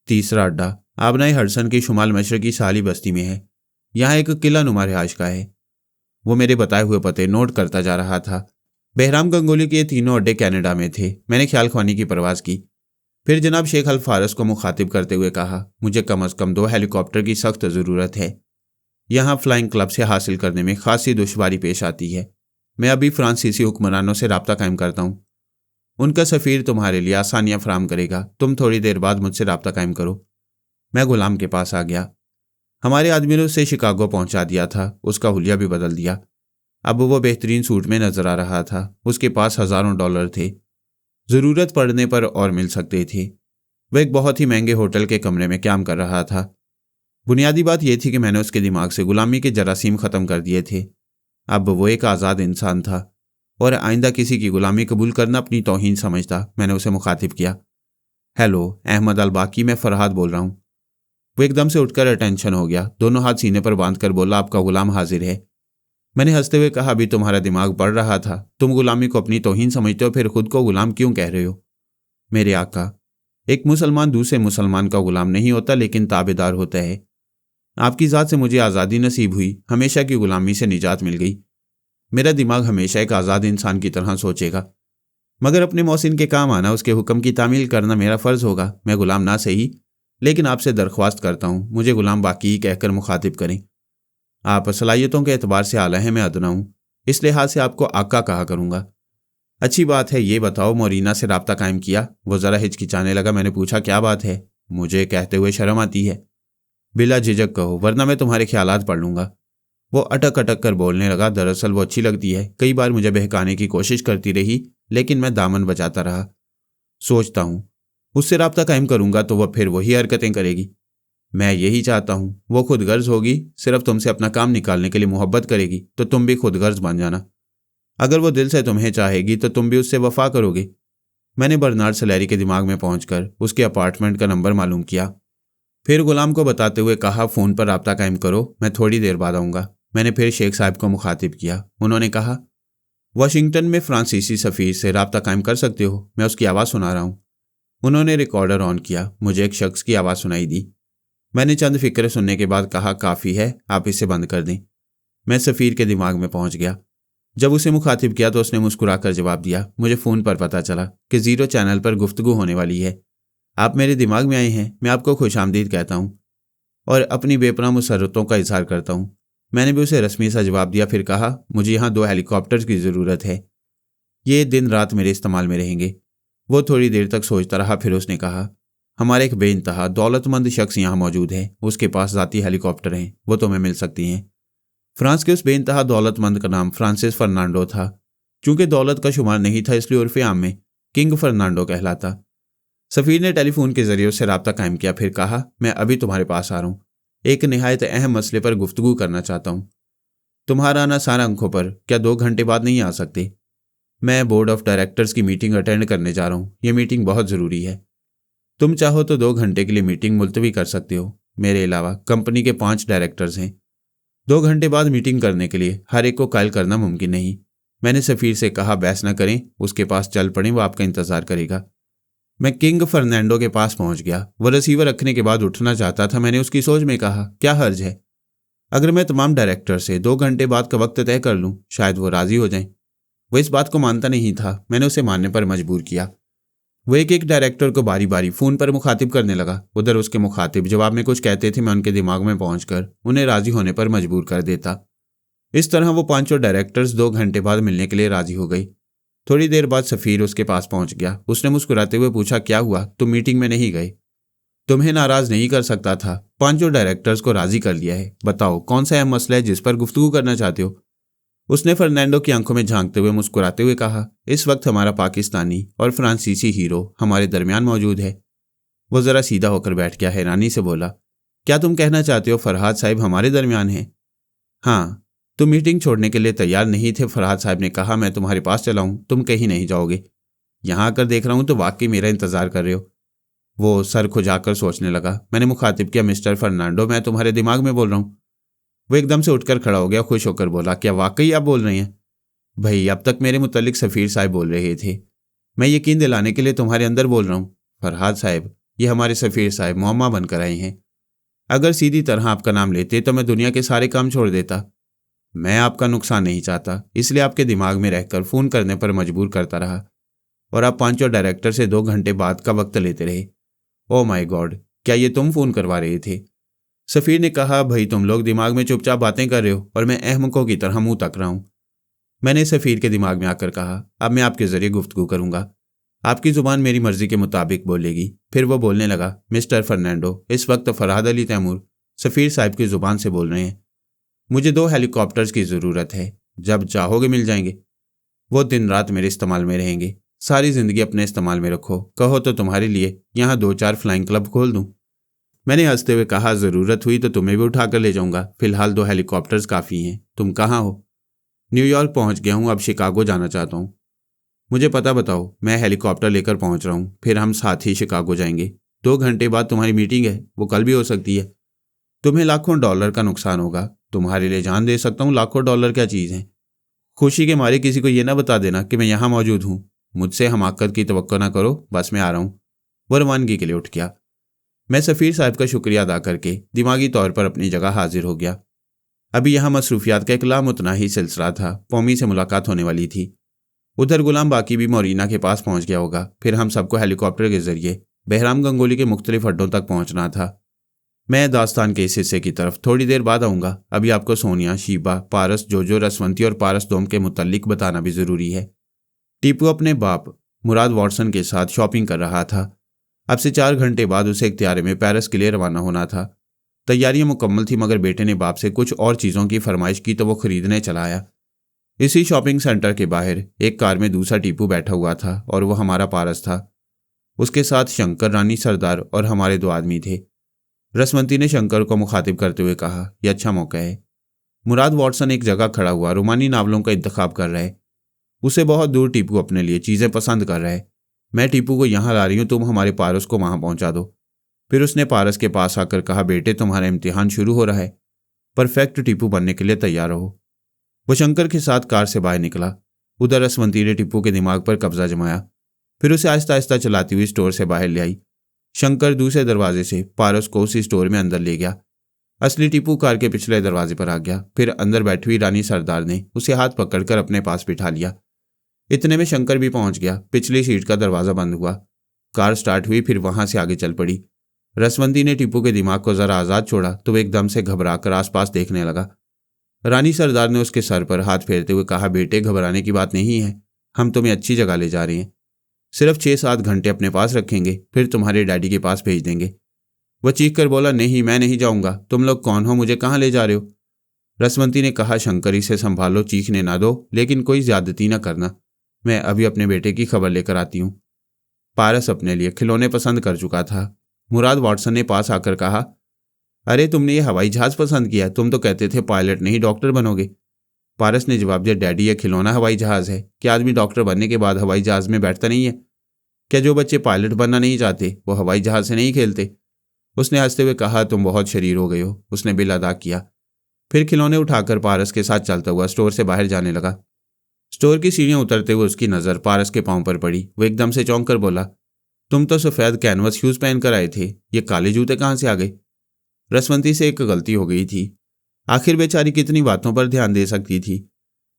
तीसरा अड्डा आबनाई हडसन की शुमाल मशरकी साली बस्ती में है। यहाँ एक किला नुमा रिहाइशगाह है। वो मेरे बताए हुए पते नोट करता जा रहा था। बहराम गंगोली के ये तीनों अड्डे कनाडा में थे। मैंने ख्याल ख्वानी की परवाज़ की। फिर जनाब शेख अल फारस को मुखातिब करते हुए कहा, मुझे कम अज़ कम 2 हेलीकॉप्टर की सख्त ज़रूरत है। यहाँ फ्लाइंग क्लब से हासिल करने में खासी दुश्वारी पेश आती है। मैं अभी फ्रांसीसी हुक्मरानों से रब्ता कायम करता हूँ। उनका सफ़ीर तुम्हारे लिए आसानियाँ फराम करेगा। तुम थोड़ी देर बाद मुझसे रब्ता कायम करो। मैं गुलाम के पास आ गया। हमारे आदमी ने उसे शिकागो पहुंचा दिया था। उसका हुलिया भी बदल दिया। अब वो बेहतरीन सूट में नजर आ रहा था। उसके पास हज़ारों डॉलर थे, ज़रूरत पड़ने पर और मिल सकते थे। वह एक बहुत ही महंगे होटल के कमरे में क्याम कर रहा था। बुनियादी बात यह थी कि मैंने उसके दिमाग से गुलामी के जरासीम ख़त्म कर दिए थे। अब वो एक आज़ाद इंसान था और आइंदा किसी की गुलामी कबूल करना अपनी तौहीन समझता। मैंने उसे मुखातिब किया, हेलो अहमद अल बाकी, मैं फरहाद बोल रहा हूँ। वो एकदम से उठकर अटेंशन हो गया। दोनों हाथ सीने पर बांधकर बोला, आपका गुलाम हाजिर है। मैंने हंसते हुए कहा, अभी तुम्हारा दिमाग बढ़ रहा था। तुम गुलामी को अपनी तौहीन समझते हो, फिर खुद को गुलाम क्यों कह रहे हो? मेरे आका, एक मुसलमान दूसरे मुसलमान का गुलाम नहीं होता, लेकिन ताबेदार होता है। आपकी ज़ात से मुझे आज़ादी नसीब हुई, हमेशा की गुलामी से निजात मिल गई। मेरा दिमाग हमेशा एक आज़ाद इंसान की तरह सोचेगा, मगर अपने मौसिन के काम आना, उसके हुक्म की तामील करना मेरा फ़र्ज़ होगा। मैं गुलाम ना सही, लेकिन आपसे दरख्वास्त करता हूँ, मुझे गुलाम बाकी ही कहकर मुखातिब करें। आप सलाहियतों के एतबार से आला हैं, मैं अदना हूँ, इस लिहाज से आपको आका कहा करूँगा। अच्छी बात है, ये बताओ मोरीना से रब्ता कायम किया? वो ज़रा हिचकिचाने लगा। मैंने पूछा, क्या बात है? मुझे कहते हुए शर्म आती है। बिला झिझक कहो, वरना मैं तुम्हारे ख्यालात पढ़ लूँगा। वो अटक अटक कर बोलने लगा। दरअसल वो अच्छी लगती है। कई बार मुझे बहकाने की कोशिश करती रही, लेकिन मैं दामन बचाता रहा। सोचता हूँ उससे रब्ता कायम करूँगा तो वह फिर वही हरकतें करेगी। मैं यही चाहता हूँ। वो खुद गर्ज होगी, सिर्फ तुमसे अपना काम निकालने के लिए मोहब्बत करेगी, तो तुम भी खुद गर्ज बन जाना। अगर वो दिल से तुम्हें चाहेगी तो तुम भी उससे वफा करोगे। मैंने बर्नार्ड सलैरी के दिमाग में पहुंचकर उसके अपार्टमेंट का नंबर मालूम किया। फिर गुलाम को बताते हुए कहा, फ़ोन पर रब्ता कायम करो, मैं थोड़ी देर बाद आऊँगा। मैंने फिर शेख साहब को मुखातिब किया। उन्होंने कहा, वाशिंगटन में फ्रांसीसी सफ़ीर से रब्ता कायम कर सकते हो, मैं उसकी आवाज़ सुना रहा हूँ। उन्होंने रिकॉर्डर ऑन किया। मुझे एक शख्स की आवाज़ सुनाई दी। मैंने चंद फिक्र सुनने के बाद कहा, काफ़ी है, आप इसे बंद कर दें। मैं सफ़ीर के दिमाग में पहुंच गया। जब उसे मुखातिब किया तो उसने मुस्कुराकर जवाब दिया, मुझे फ़ोन पर पता चला कि 0 चैनल पर गुफ्तगू होने वाली है। आप मेरे दिमाग में आए हैं, मैं आपको खुशामदीद कहता हूँ और अपनी बेपनाह मुसर्रतों का इजहार करता हूँ। मैंने भी उसे रस्मी सा जवाब दिया। फिर कहा, मुझे यहाँ 2 हेलीकॉप्टर्स की ज़रूरत है। ये दिन रात मेरे इस्तेमाल में रहेंगे। वो थोड़ी देर तक सोचता रहा। फिर उसने कहा, हमारा एक बेइंतहा दौलतमंद शख्स यहाँ मौजूद है। उसके पास ज़ाती हेलीकॉप्टर हैं, वो तुम्हें मिल सकती हैं। फ्रांस के उस बेइंतहा दौलतमंद का नाम फ्रांसिस फर्नांडो था। चूंकि दौलत का शुमार नहीं था, इसलिए उर्फ़े आम में किंग फर्नांडो कहलाता। सफ़ीर ने टेलीफोन के जरिए उससे रब्ता कायम किया। फिर कहा, मैं अभी तुम्हारे पास आ रहा हूँ। एक निहायत अहम मसले पर गुफ्तगू करना चाहता हूँ। तुम्हारा आना सारा आंखों पर, क्या 2 घंटे बाद नहीं आ सकते? मैं बोर्ड ऑफ डायरेक्टर्स की मीटिंग अटेंड करने जा रहा हूँ। ये मीटिंग बहुत ज़रूरी है। तुम चाहो तो 2 घंटे के लिए मीटिंग मुलतवी कर सकते हो। मेरे अलावा कंपनी के 5 डायरेक्टर्स हैं। 2 घंटे बाद मीटिंग करने के लिए हर एक को कायल करना मुमकिन नहीं। मैंने सफ़ीर से कहा, बहस न करें, उसके पास चल पड़ें, वो आपका इंतज़ार करेगा। मैं किंग फर्नांडो के पास पहुंच गया। वो रिसीवर रखने के बाद उठना चाहता था। मैंने उसकी सोच में कहा, क्या हर्ज है अगर मैं तमाम डायरेक्टर से 2 घंटे बाद का वक्त तय कर लूँ? शायद वो राज़ी हो जाएं। वो इस बात को मानता नहीं था। मैंने उसे मानने पर मजबूर किया। वो एक एक डायरेक्टर को बारी बारी फ़ोन पर मुखातिब करने लगा। उधर उसके मुखातिब जवाब में कुछ कहते थे। मैं उनके दिमाग में पहुंचकर उन्हें राज़ी होने पर मजबूर कर देता। इस तरह वो 5 डायरेक्टर्स 2 घंटे बाद मिलने के लिए राज़ी हो गई। थोड़ी देर बाद सफ़ीर उसके पास पहुंच गया। उसने मुस्कुराते हुए पूछा, क्या हुआ, तुम मीटिंग में नहीं गए? तुम्हें नाराज़ नहीं कर सकता था। 5 डायरेक्टर्स को राज़ी कर लिया है। बताओ कौन सा अहम मसला है जिस पर गुफ्तगू करना चाहते हो? उसने फर्नांडो की आंखों में झांकते हुए मुस्कुराते हुए कहा, इस वक्त हमारा पाकिस्तानी और फ्रांसीसी हीरो हमारे दरमियान मौजूद है। वो ज़रा सीधा होकर बैठ गया। हैरानी से बोला, क्या तुम कहना चाहते हो फरहाद साहब हमारे दरमियान हैं? हाँ। तुम मीटिंग छोड़ने के लिए तैयार नहीं थे। फरहाद साहब ने कहा, मैं तुम्हारे पास चला हूँ, तुम कहीं नहीं जाओगे। यहाँ आकर देख रहा हूँ तो वाकई मेरा इंतज़ार कर रहे हो। वो सर खुजाकर सोचने लगा। मैंने मुखातिब किया, मिस्टर फर्नांडो, मैं तुम्हारे दिमाग में बोल रहा हूँ। वो एकदम से उठकर खड़ा हो गया। खुश होकर बोला, क्या वाकई आप बोल रहे हैं? भाई अब तक मेरे मुतल्लिक सफ़ीर साहब बोल रहे थे। मैं यकीन दिलाने के लिए तुम्हारे अंदर बोल रहा हूँ। फरहाद साहब, ये हमारे सफ़ीर साहब मुअम्मा बनकर आए हैं। अगर सीधी तरह आपका नाम लेते तो मैं दुनिया के सारे काम छोड़ देता। मैं आपका नुकसान नहीं चाहता, इसलिए आपके दिमाग में रहकर फ़ोन करने पर मजबूर करता रहा और आप पांचों डायरेक्टर से 2 घंटे बाद का वक्त लेते रहे। ओह माय गॉड, क्या ये तुम फ़ोन करवा रहे थे? सफ़ीर ने कहा, भाई तुम लोग दिमाग में चुपचाप बातें कर रहे हो और मैं अहमकों की तरह मुंह तक रहा हूँ। मैंने सफ़ीर के दिमाग में आकर कहा, अब मैं आपके ज़रिए गुफ्तगू करूँगा, आपकी ज़ुबान मेरी मर्ज़ी के मुताबिक बोलेगी। फिर वो बोलने लगा, मिस्टर फर्नांडो, इस वक्त फरहाद अली तैमूर सफ़ीर साहब की ज़ुबान से बोल रहे हैं। मुझे 2 हेलीकॉप्टर्स की ज़रूरत है, जब चाहोगे मिल जाएंगे। वो दिन रात मेरे इस्तेमाल में रहेंगे। सारी ज़िंदगी अपने इस्तेमाल में रखो, कहो तो तुम्हारे लिए यहाँ 2-4 फ्लाइंग क्लब खोल दूँ। मैंने हंसते हुए कहा, ज़रूरत हुई तो तुम्हें भी उठा कर ले जाऊँगा, फिलहाल 2 हेलीकॉप्टर्स काफ़ी हैं। तुम कहाँ हो? न्यूयॉर्क पहुँच गया हूँ, अब शिकागो जाना चाहता हूँ। मुझे पता बताओ, मैं हेलीकॉप्टर लेकर पहुँच रहा हूँ, फिर हम साथ ही शिकागो जाएंगे। 2 घंटे बाद तुम्हारी मीटिंग है, वो कल भी हो सकती है। तुम्हें लाखों डॉलर का नुकसान होगा, तुम्हारे लिए जान दे सकता हूँ, लाखों डॉलर क्या चीज़ है। खुशी के मारे किसी को ये ना बता देना कि मैं यहाँ मौजूद हूँ। मुझसे हमाकत की तवक्को ना करो, बस मैं आ रहा हूँ। वो रवानगी के लिए उठ गया। मैं सफ़ीर साहब का शुक्रिया अदा करके दिमागी तौर पर अपनी जगह हाजिर हो गया। अभी यहाँ मसरूफियात का एक लामुतनाही सिलसिला था। पौमी से मुलाकात होने वाली थी। उधर गुलाम बाकी भी मोरीना के पास पहुँच गया होगा। फिर हम सबको हेलीकॉप्टर के जरिए बहराम गंगोली के मुख्तलिफ अड्डों तक पहुँचना था। मैं दास्तान के इस हिस्से की तरफ थोड़ी देर बाद आऊँगा। अभी आपको सोनिया, शीबा, पारस, जोजो, रसवंती और पारस दोम के मुतल्लिक बताना भी ज़रूरी है। टीपू अपने बाप मुराद वॉटसन के साथ शॉपिंग कर रहा था। अब से 4 घंटे बाद उसे एक त्यारे में पेरिस के लिए रवाना होना था। तैयारियां मुकम्मल थी, मगर बेटे ने बाप से कुछ और चीज़ों की फरमाइश की तो वो खरीदने चला आया। इसी शॉपिंग सेंटर के बाहर एक कार में दूसरा टीपू बैठा हुआ था और वो हमारा पारस था। उसके साथ शंकर, रानी सरदार और हमारे 2 आदमी थे। रसवंती ने शंकर को मुखातिब करते हुए कहा, यह अच्छा मौका है। मुराद वॉटसन एक जगह खड़ा हुआ रोमानी नावलों का इंतखाब कर रहा है। उसे बहुत दूर टीपू अपने लिए चीज़ें पसंद कर रहा है। मैं टीपू को यहाँ ला रही हूँ, तुम हमारे पारस को वहाँ पहुँचा दो। फिर उसने पारस के पास आकर कहा, बेटे तुम्हारा इम्तिहान शुरू हो रहा है, परफेक्ट टीपू बनने के लिए तैयार रहो। वो शंकर के साथ कार से बाहर निकला। उधर रसवंती ने टीपू के दिमाग पर कब्जा जमाया, फिर उसे आहिस्ता आहिस्ता चलाती हुई स्टोर से बाहर ले आई। शंकर दूसरे दरवाजे से पारस को उसी स्टोर में अंदर ले गया। असली टीपू कार के पिछले दरवाजे पर आ गया। फिर अंदर बैठी हुई रानी सरदार ने उसे हाथ पकड़कर अपने पास बिठा लिया। इतने में शंकर भी पहुंच गया। पिछली सीट का दरवाज़ा बंद हुआ, कार स्टार्ट हुई, फिर वहां से आगे चल पड़ी। रसवंती ने टीपू के दिमाग को जरा आज़ाद छोड़ा तो वो एकदम से घबराकर आसपास देखने लगा। रानी सरदार ने उसके सर पर हाथ फेरते हुए कहा, बेटे घबराने की बात नहीं है, हम तुम्हें अच्छी जगह ले जा रहे हैं। सिर्फ 6-7 घंटे अपने पास रखेंगे, फिर तुम्हारे डैडी के पास भेज देंगे। वह चीख कर बोला, नहीं मैं नहीं जाऊंगा, तुम लोग कौन हो, मुझे कहाँ ले जा रहे हो? रसवंती ने कहा, शंकर इसे संभालो, चीखने ना दो, लेकिन कोई ज्यादती ना करना। मैं अभी अपने बेटे की खबर लेकर आती हूँ। पारस अपने लिए खिलौने पसंद कर चुका था। मुराद वॉटसन ने पास आकर कहा, अरे तुमने ये हवाई जहाज पसंद किया, तुम तो कहते थे पायलट नहीं डॉक्टर बनोगे। पारस ने जवाब दिया, डैडी ये खिलौना हवाई जहाज है। क्या आदमी डॉक्टर बनने के बाद हवाई जहाज में बैठता नहीं है? क्या जो बच्चे पायलट बनना नहीं चाहते वो हवाई जहाज से नहीं खेलते? उसने हंसते हुए कहा, तुम बहुत शरीर हो गए हो। उसने बिल अदा किया, फिर खिलौने उठाकर पारस के साथ चलता हुआ स्टोर से बाहर जाने लगा। स्टोर की सीढ़ियां उतरते हुए उसकी नज़र पारस के पांव पर पड़ी। वो एकदम से चौंक कर बोला, तुम तो सफ़ेद कैनवस शूज़ पहनकर आए थे, ये काले जूते कहाँ से आ गए? रसवंती से एक गलती हो गई थी। आखिर बेचारी कितनी बातों पर ध्यान दे सकती थी।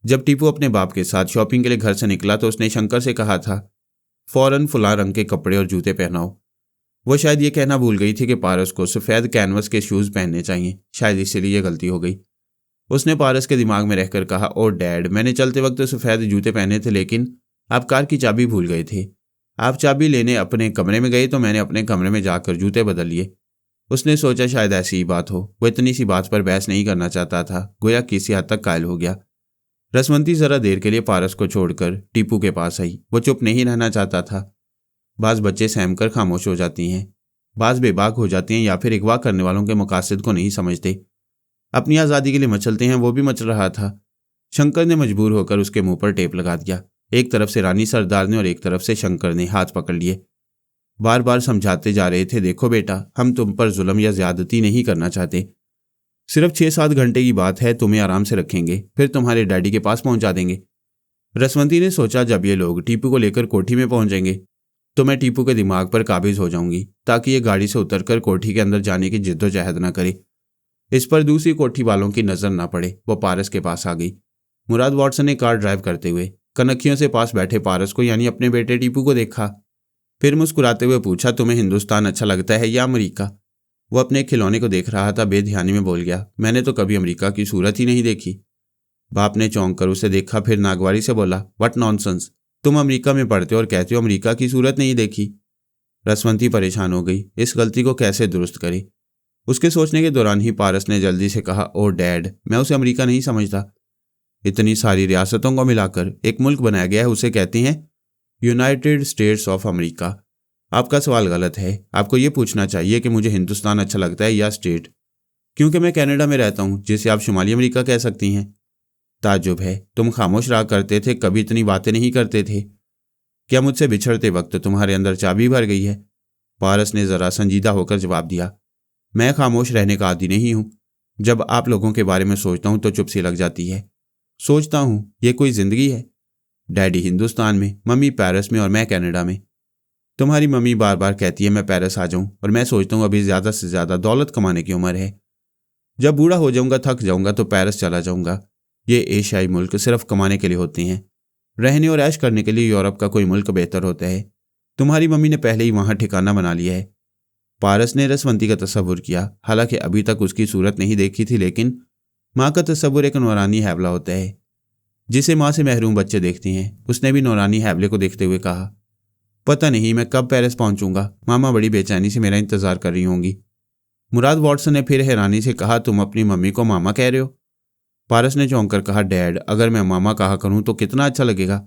जब टीपू अपने बाप के साथ शॉपिंग के लिए घर से निकला तो उसने शंकर से कहा था, फौरन फुला रंग के कपड़े और जूते पहनाओ। वो शायद ये कहना भूल गई थी कि पारस को सफ़ेद कैनवस के शूज़ पहनने चाहिए। शायद इसीलिए ये गलती हो गई। उसने पारस के दिमाग में रहकर कहा, ओ डैड, मैंने चलते वक्त तो सफ़ेद जूते पहने थे, लेकिन आप कार की चाबी भूल गए थे। आप चाबी लेने अपने कमरे में गए तो मैंने अपने कमरे में जाकर जूते बदल लिए। उसने सोचा शायद ऐसी ही बात हो। वो इतनी सी बात पर बहस नहीं करना चाहता था, गोया किसी हद तक कायल हो गया। रसवंती जरा देर के लिए पारस को छोड़कर टीपू के पास आई। वो चुप नहीं रहना चाहता था। बाज बच्चे सहमकर खामोश हो जाती हैं, बाज बेबाक हो जाती हैं, या फिर अगवा करने वालों के मकासद को नहीं समझते, अपनी आज़ादी के लिए मचलते हैं। वो भी मचल रहा था। शंकर ने मजबूर होकर उसके मुंह पर टेप लगा दिया। एक तरफ से रानी सरदार ने और एक तरफ से शंकर ने हाथ पकड़ लिए। बार बार समझाते जा रहे थे, देखो बेटा, हम तुम पर जुल्म या ज्यादती नहीं करना चाहते। सिर्फ 6-7 घंटे की बात है, तुम्हें आराम से रखेंगे, फिर तुम्हारे डैडी के पास पहुंचा देंगे। रसवंती ने सोचा, जब ये लोग टीपू को लेकर कोठी में पहुंचेंगे तो मैं टीपू के दिमाग पर काबिज हो जाऊंगी, ताकि ये गाड़ी से उतरकर कोठी के अंदर जाने की जिद्दोजहद न करे। इस पर दूसरी कोठी वालों की नजर न पड़े। वो पारस के पास आ गई। मुराद वॉटसन ने कार ड्राइव करते हुए कनखियों से पास बैठे पारस को यानी अपने बेटे टीपू को देखा। फिर मुस्कुराते हुए पूछा, तुम्हें हिंदुस्तान अच्छा लगता है या अमेरिका? वो अपने खिलौने को देख रहा था, बेध्यानी में बोल गया, मैंने तो कभी अमेरिका की सूरत ही नहीं देखी। बाप ने चौंक कर उसे देखा, फिर नागवारी से बोला, व्हाट नॉनसेंस, तुम अमेरिका में पढ़ते हो और कहते हो अमेरिका की सूरत नहीं देखी। रसवंती परेशान हो गई, इस गलती को कैसे दुरुस्त करे। उसके सोचने के दौरान ही पारस ने जल्दी से कहा, ओ डैड, मैं उसे अमेरिका नहीं समझता। इतनी सारी रियासतों को मिलाकर एक मुल्क बनाया गया है, उसे कहते हैं यूनाइटेड स्टेट्स ऑफ अमेरिका। आपका सवाल गलत है। आपको ये पूछना चाहिए कि मुझे हिंदुस्तान अच्छा लगता है या स्टेट, क्योंकि मैं कनाडा में रहता हूँ, जिसे आप शुमाली अमेरिका कह सकती हैं। ताज्जुब है, तुम खामोश रहा करते थे, कभी इतनी बातें नहीं करते थे। क्या मुझसे बिछड़ते वक्त तुम्हारे अंदर चाबी भर गई है? पारस ने जरा संजीदा होकर जवाब दिया, मैं खामोश रहने का आदी नहीं हूं। जब आप लोगों के बारे में सोचता हूं तो चुप सी लग जाती है। सोचता हूं ये कोई जिंदगी है? डैडी हिंदुस्तान में, मम्मी पेरिस में और मैं कनाडा में। तुम्हारी मम्मी बार बार कहती है मैं पेरिस आ जाऊं, और मैं सोचता हूं अभी ज्यादा से ज्यादा दौलत कमाने की उम्र है। जब बूढ़ा हो जाऊंगा, थक जाऊंगा तो पेरिस चला जाऊंगा। ये एशियाई मुल्क सिर्फ कमाने के लिए होते हैं। रहने और ऐश करने के लिए यूरोप का कोई मुल्क बेहतर होता है। तुम्हारी मम्मी ने पहले ही वहां ठिकाना बना लिया है। पारस ने रसवंती का तस्वुर किया। हालांकि अभी तक उसकी सूरत नहीं देखी थी, लेकिन माँ का तस्वुर एक नौरानी हैवला होता है, जिसे माँ से महरूम बच्चे देखते हैं। उसने भी नौरानी हैवले को देखते हुए कहा, पता नहीं मैं कब पेरिस पहुंचूंगा। मामा बड़ी बेचैनी से मेरा इंतजार कर रही होंगी। मुराद वॉटसन ने फिर हैरानी से कहा, तुम अपनी मम्मी को मामा कह रहे हो? पारस ने चौंक कर कहा, डैड, अगर मैं मामा कहा करूं तो कितना अच्छा लगेगा।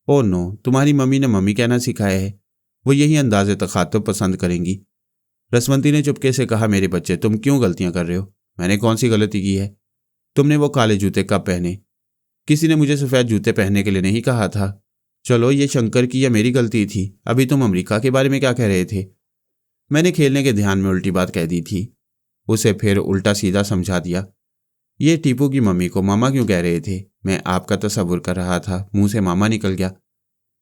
ओह नो, तुम्हारी मम्मी ने मम्मी कहना सिखाया है। वो यही अंदाज़े तखातुब पसंद करेंगी। रसवंती ने चुपके से कहा, मेरे बच्चे, तुम क्यों गलतियां कर रहे हो? मैंने कौन सी गलती की है? तुमने वो काले जूते कब पहने? किसी ने मुझे सफ़ेद जूते पहनने के लिए नहीं कहा था। चलो, ये शंकर की या मेरी गलती थी। अभी तुम अमेरिका के बारे में क्या कह रहे थे? मैंने खेलने के ध्यान में उल्टी बात कह दी थी। उसे फिर उल्टा सीधा समझा दिया। ये टीपू की मम्मी को मामा क्यों कह रहे थे? मैं आपका तस्वुर कर रहा था, मुंह से मामा निकल गया।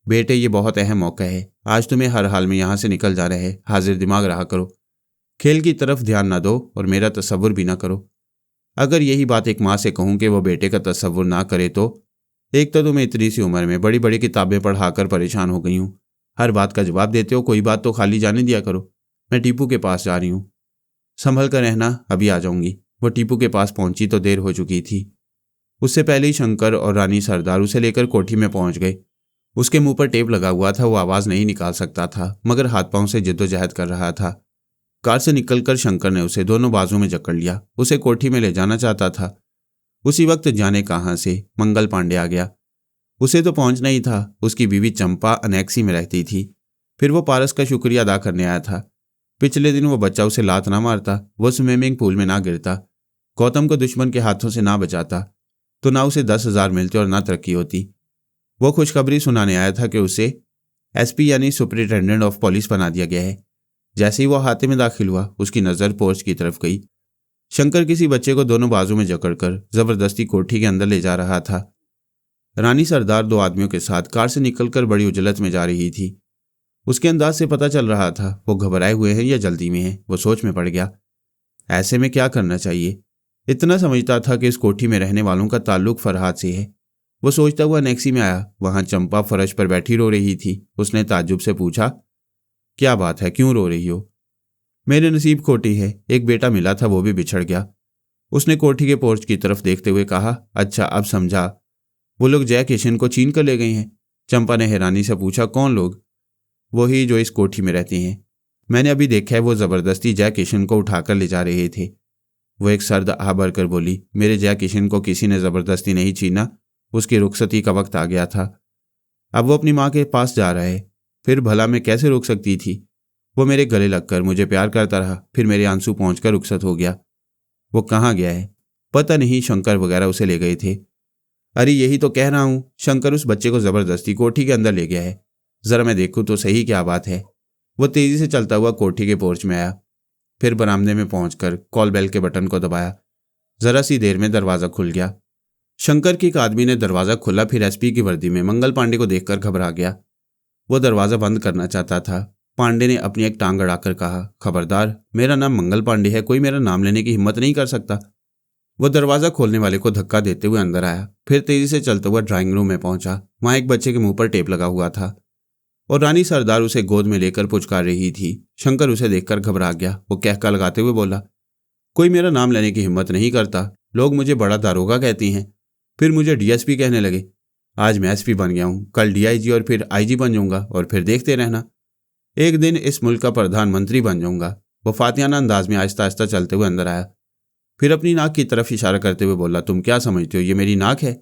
बेटे, ये बहुत अहम मौका है। आज तुम्हें हर हाल में यहाँ से निकल जाना है। हाजिर दिमाग रहा करो। खेल की तरफ ध्यान ना दो और मेरा तस्वुर भी ना करो। अगर यही बात एक माँ से कहूँ कि वो बेटे का तस्वुर ना करे तो? एक तो तुम्हें इतनी सी उम्र में बड़ी बड़ी किताबें पढ़ाकर परेशान हो गई हूँ। हर बात का जवाब देते हो। कोई बात तो खाली जाने दिया करो। मैं टीपू के पास जा रही हूँ, संभल कर रहना, अभी आ जाऊंगी। वो टीपू के पास पहुंची तो देर हो चुकी थी। उससे पहले ही शंकर और रानी सरदार उसे लेकर कोठी में पहुंच गए। उसके मुंह पर टेप लगा हुआ था, वो आवाज़ नहीं निकाल सकता था, मगर हाथ पांव से जिद्दोजहद कर रहा था। कार से निकलकर शंकर ने उसे दोनों बाजू में जकड़ लिया। उसे कोठी में ले जाना चाहता था। उसी वक्त जाने कहाँ से मंगल पांडे आ गया। उसे तो पहुंचना ही था। उसकी बीवी चंपा अनेक्सी में रहती थी। फिर वो पारस का शुक्रिया अदा करने आया था। पिछले दिन वो बच्चा उसे लात ना मारता, वो स्विमिंग पूल में ना गिरता, गौतम को दुश्मन के हाथों से ना बचाता, तो ना उसे 10,000 मिलते और ना तरक्की होती। वो खुशखबरी सुनाने आया था कि उसे एसपी यानी सुपरिटेंडेंट ऑफ पुलिस बना दिया गया है। जैसे ही वो हाथे में दाखिल हुआ, उसकी नज़र पोर्च की तरफ गई। शंकर किसी बच्चे को दोनों बाजू में जकड़कर जबरदस्ती कोठी के अंदर ले जा रहा था। रानी सरदार 2 आदमियों के साथ कार से निकलकर बड़ी उजलत में जा रही थी। उसके अंदाज से पता चल रहा था वो घबराए हुए हैं या जल्दी में हैं। वो सोच में पड़ गया, ऐसे में क्या करना चाहिए। इतना समझता था कि इस कोठी में रहने वालों का ताल्लुक फरहाद से है। वो सोचता हुआ नेक्सी में आया। वहां चंपा फर्श पर बैठी रो रही थी। उसने ताज्जुब से पूछा, क्या बात है, क्यों रो रही हो? मेरे नसीब खोटी है, एक बेटा मिला था, वो भी बिछड़ गया। उसने कोठी के पोर्च की तरफ देखते हुए कहा, अच्छा अब समझा, वो लोग जय किशन को छीन कर ले गए हैं। चंपा ने हैरानी से पूछा, कौन लोग? वही जो इस कोठी में रहते हैं। मैंने अभी देखा है, वो जबरदस्ती जय किशन को उठाकर ले जा रहे थे। वो एक सर्द आह भरकर बोली, मेरे जय किशन को किसी ने जबरदस्ती नहीं छीना, उसकी रुखसती का वक्त आ गया था। अब वो अपनी माँ के पास जा रहा है। फिर भला मैं कैसे रोक सकती थी? वो मेरे गले लगकर मुझे प्यार करता रहा, फिर मेरे आंसू पहुंचकर रुखसत हो गया। वो कहाँ गया है? पता नहीं, शंकर वगैरह उसे ले गए थे। अरे यही तो कह रहा हूँ, शंकर उस बच्चे को जबरदस्ती कोठी के अंदर ले गया है। जरा मैं देखूँ तो सही क्या बात है। वो तेजी से चलता हुआ कोठी के पोर्च में आया। फिर बरामदे में पहुंचकर कॉल बेल के बटन को दबाया। जरा सी देर में दरवाज़ा खुल गया। शंकर के एक आदमी ने दरवाजा खोला, फिर एसपी की वर्दी में मंगल पांडे को देखकर घबरा गया। वो दरवाजा बंद करना चाहता था। पांडे ने अपनी एक टांग अड़ाकर कहा, खबरदार, मेरा नाम मंगल पांडे है, कोई मेरा नाम लेने की हिम्मत नहीं कर सकता। वो दरवाजा खोलने वाले को धक्का देते हुए अंदर आया, फिर तेजी से चलते हुए ड्राइंग रूम में पहुंचा। वहां एक बच्चे के मुंह पर टेप लगा हुआ था और रानी सरदार उसे गोद में लेकर पुचकार रही थी। शंकर उसे देखकर घबरा गया। वो कहका लगाते हुए बोला, कोई मेरा नाम लेने की हिम्मत नहीं करता। लोग मुझे बड़ा दारोगा कहती हैं, फिर मुझे डीएसपी कहने लगे। आज मैं एसपी बन गया हूं, कल डीआईजी और फिर आईजी बन जाऊंगा और फिर देखते रहना, एक दिन इस मुल्क का प्रधानमंत्री बन जाऊंगा। वो फातियाना अंदाज में आहिस्ता आहिस्ता चलते हुए अंदर आया, फिर अपनी नाक की तरफ इशारा करते हुए बोला, तुम क्या समझते हो ये मेरी नाक है?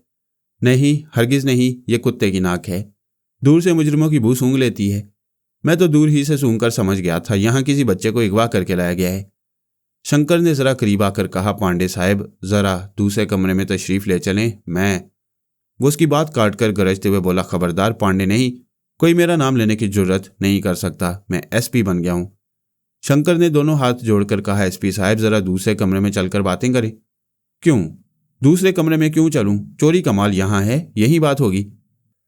नहीं, हरगिज नहीं, ये कुत्ते की नाक है। दूर से मुजरिमों की बू सूंघ लेती है। मैं तो दूर ही से सूंघकर समझ गया था यहाँ किसी बच्चे को अगवा करके लाया गया है। शंकर ने जरा करीब आकर कहा, पांडे साहब, जरा दूसरे कमरे में तशरीफ ले चलें। वो उसकी बात काटकर गरजते हुए बोला, खबरदार पांडे नहीं, कोई मेरा नाम लेने की जुर्रत नहीं कर सकता। मैं एसपी बन गया हूं। शंकर ने दोनों हाथ जोड़कर कहा, एसपी साहब, जरा दूसरे कमरे में चलकर बातें करें। क्यों? दूसरे कमरे में क्यों चलूं? चोरी का माल यहां है, यही बात होगी।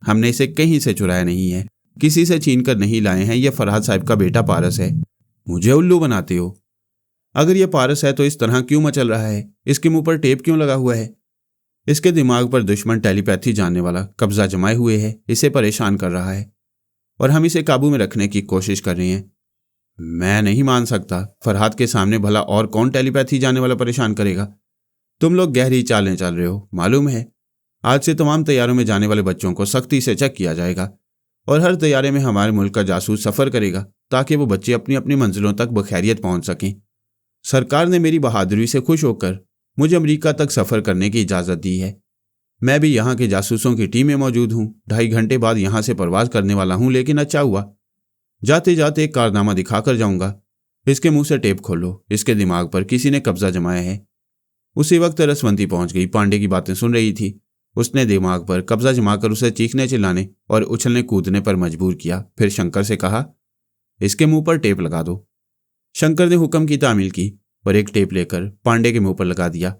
हमने इसे कहीं से चुराया नहीं है, किसी से छीन कर नहीं लाए हैं। यह फरहाद साहब का बेटा पारस है। मुझे उल्लू बनाते हो? अगर यह पारस है तो इस तरह क्यों मचल रहा है? इसके मुंह पर टेप क्यों लगा हुआ है? इसके दिमाग पर दुश्मन टेलीपैथी जानने वाला कब्जा जमाए हुए है, इसे परेशान कर रहा है और हम इसे काबू में रखने की कोशिश कर रहे हैं। मैं नहीं मान सकता। फरहाद के सामने भला और कौन टेलीपैथी जानने वाला परेशान करेगा? तुम लोग गहरी चालें चल रहे हो, मालूम है। आज से तमाम तैयारों में जाने वाले बच्चों को सख्ती से चेक किया जाएगा और हर तैयारे में हमारे मुल्क का जासूस सफर करेगा ताकि वो बच्चे अपनी अपनी मंजिलों तक बखैरियत पहुंच सकें। सरकार ने मेरी बहादुरी से खुश होकर मुझे अमेरिका तक सफर करने की इजाजत दी है। मैं भी यहाँ के जासूसों की टीम में मौजूद हूँ। 2.5 घंटे बाद यहाँ से परवाज करने वाला हूँ, लेकिन अच्छा हुआ, जाते जाते एक कारनामा दिखाकर जाऊंगा। इसके मुंह से टेप खोलो, इसके दिमाग पर किसी ने कब्जा जमाया है। उसी वक्त रसवंती पहुंच गई। पांडे की बातें सुन रही थी। उसने दिमाग पर कब्जा जमाकर उसे चीखने चिल्लाने और उछलने कूदने पर मजबूर किया। फिर शंकर से कहा, इसके मुंह पर टेप लगा दो। शंकर ने हुक्म की तामील की और एक टेप लेकर पांडे के मुंह पर लगा दिया।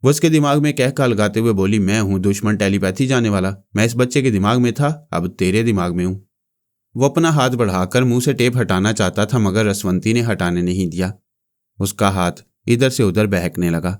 वो उसके दिमाग में कहका लगाते हुए बोली, मैं हूं दुश्मन टेलीपैथी जाने वाला। मैं इस बच्चे के दिमाग में था, अब तेरे दिमाग में हूं। वो अपना हाथ बढ़ाकर मुंह से टेप हटाना चाहता था, मगर रसवंती ने हटाने नहीं दिया। उसका हाथ इधर से उधर बहकने लगा।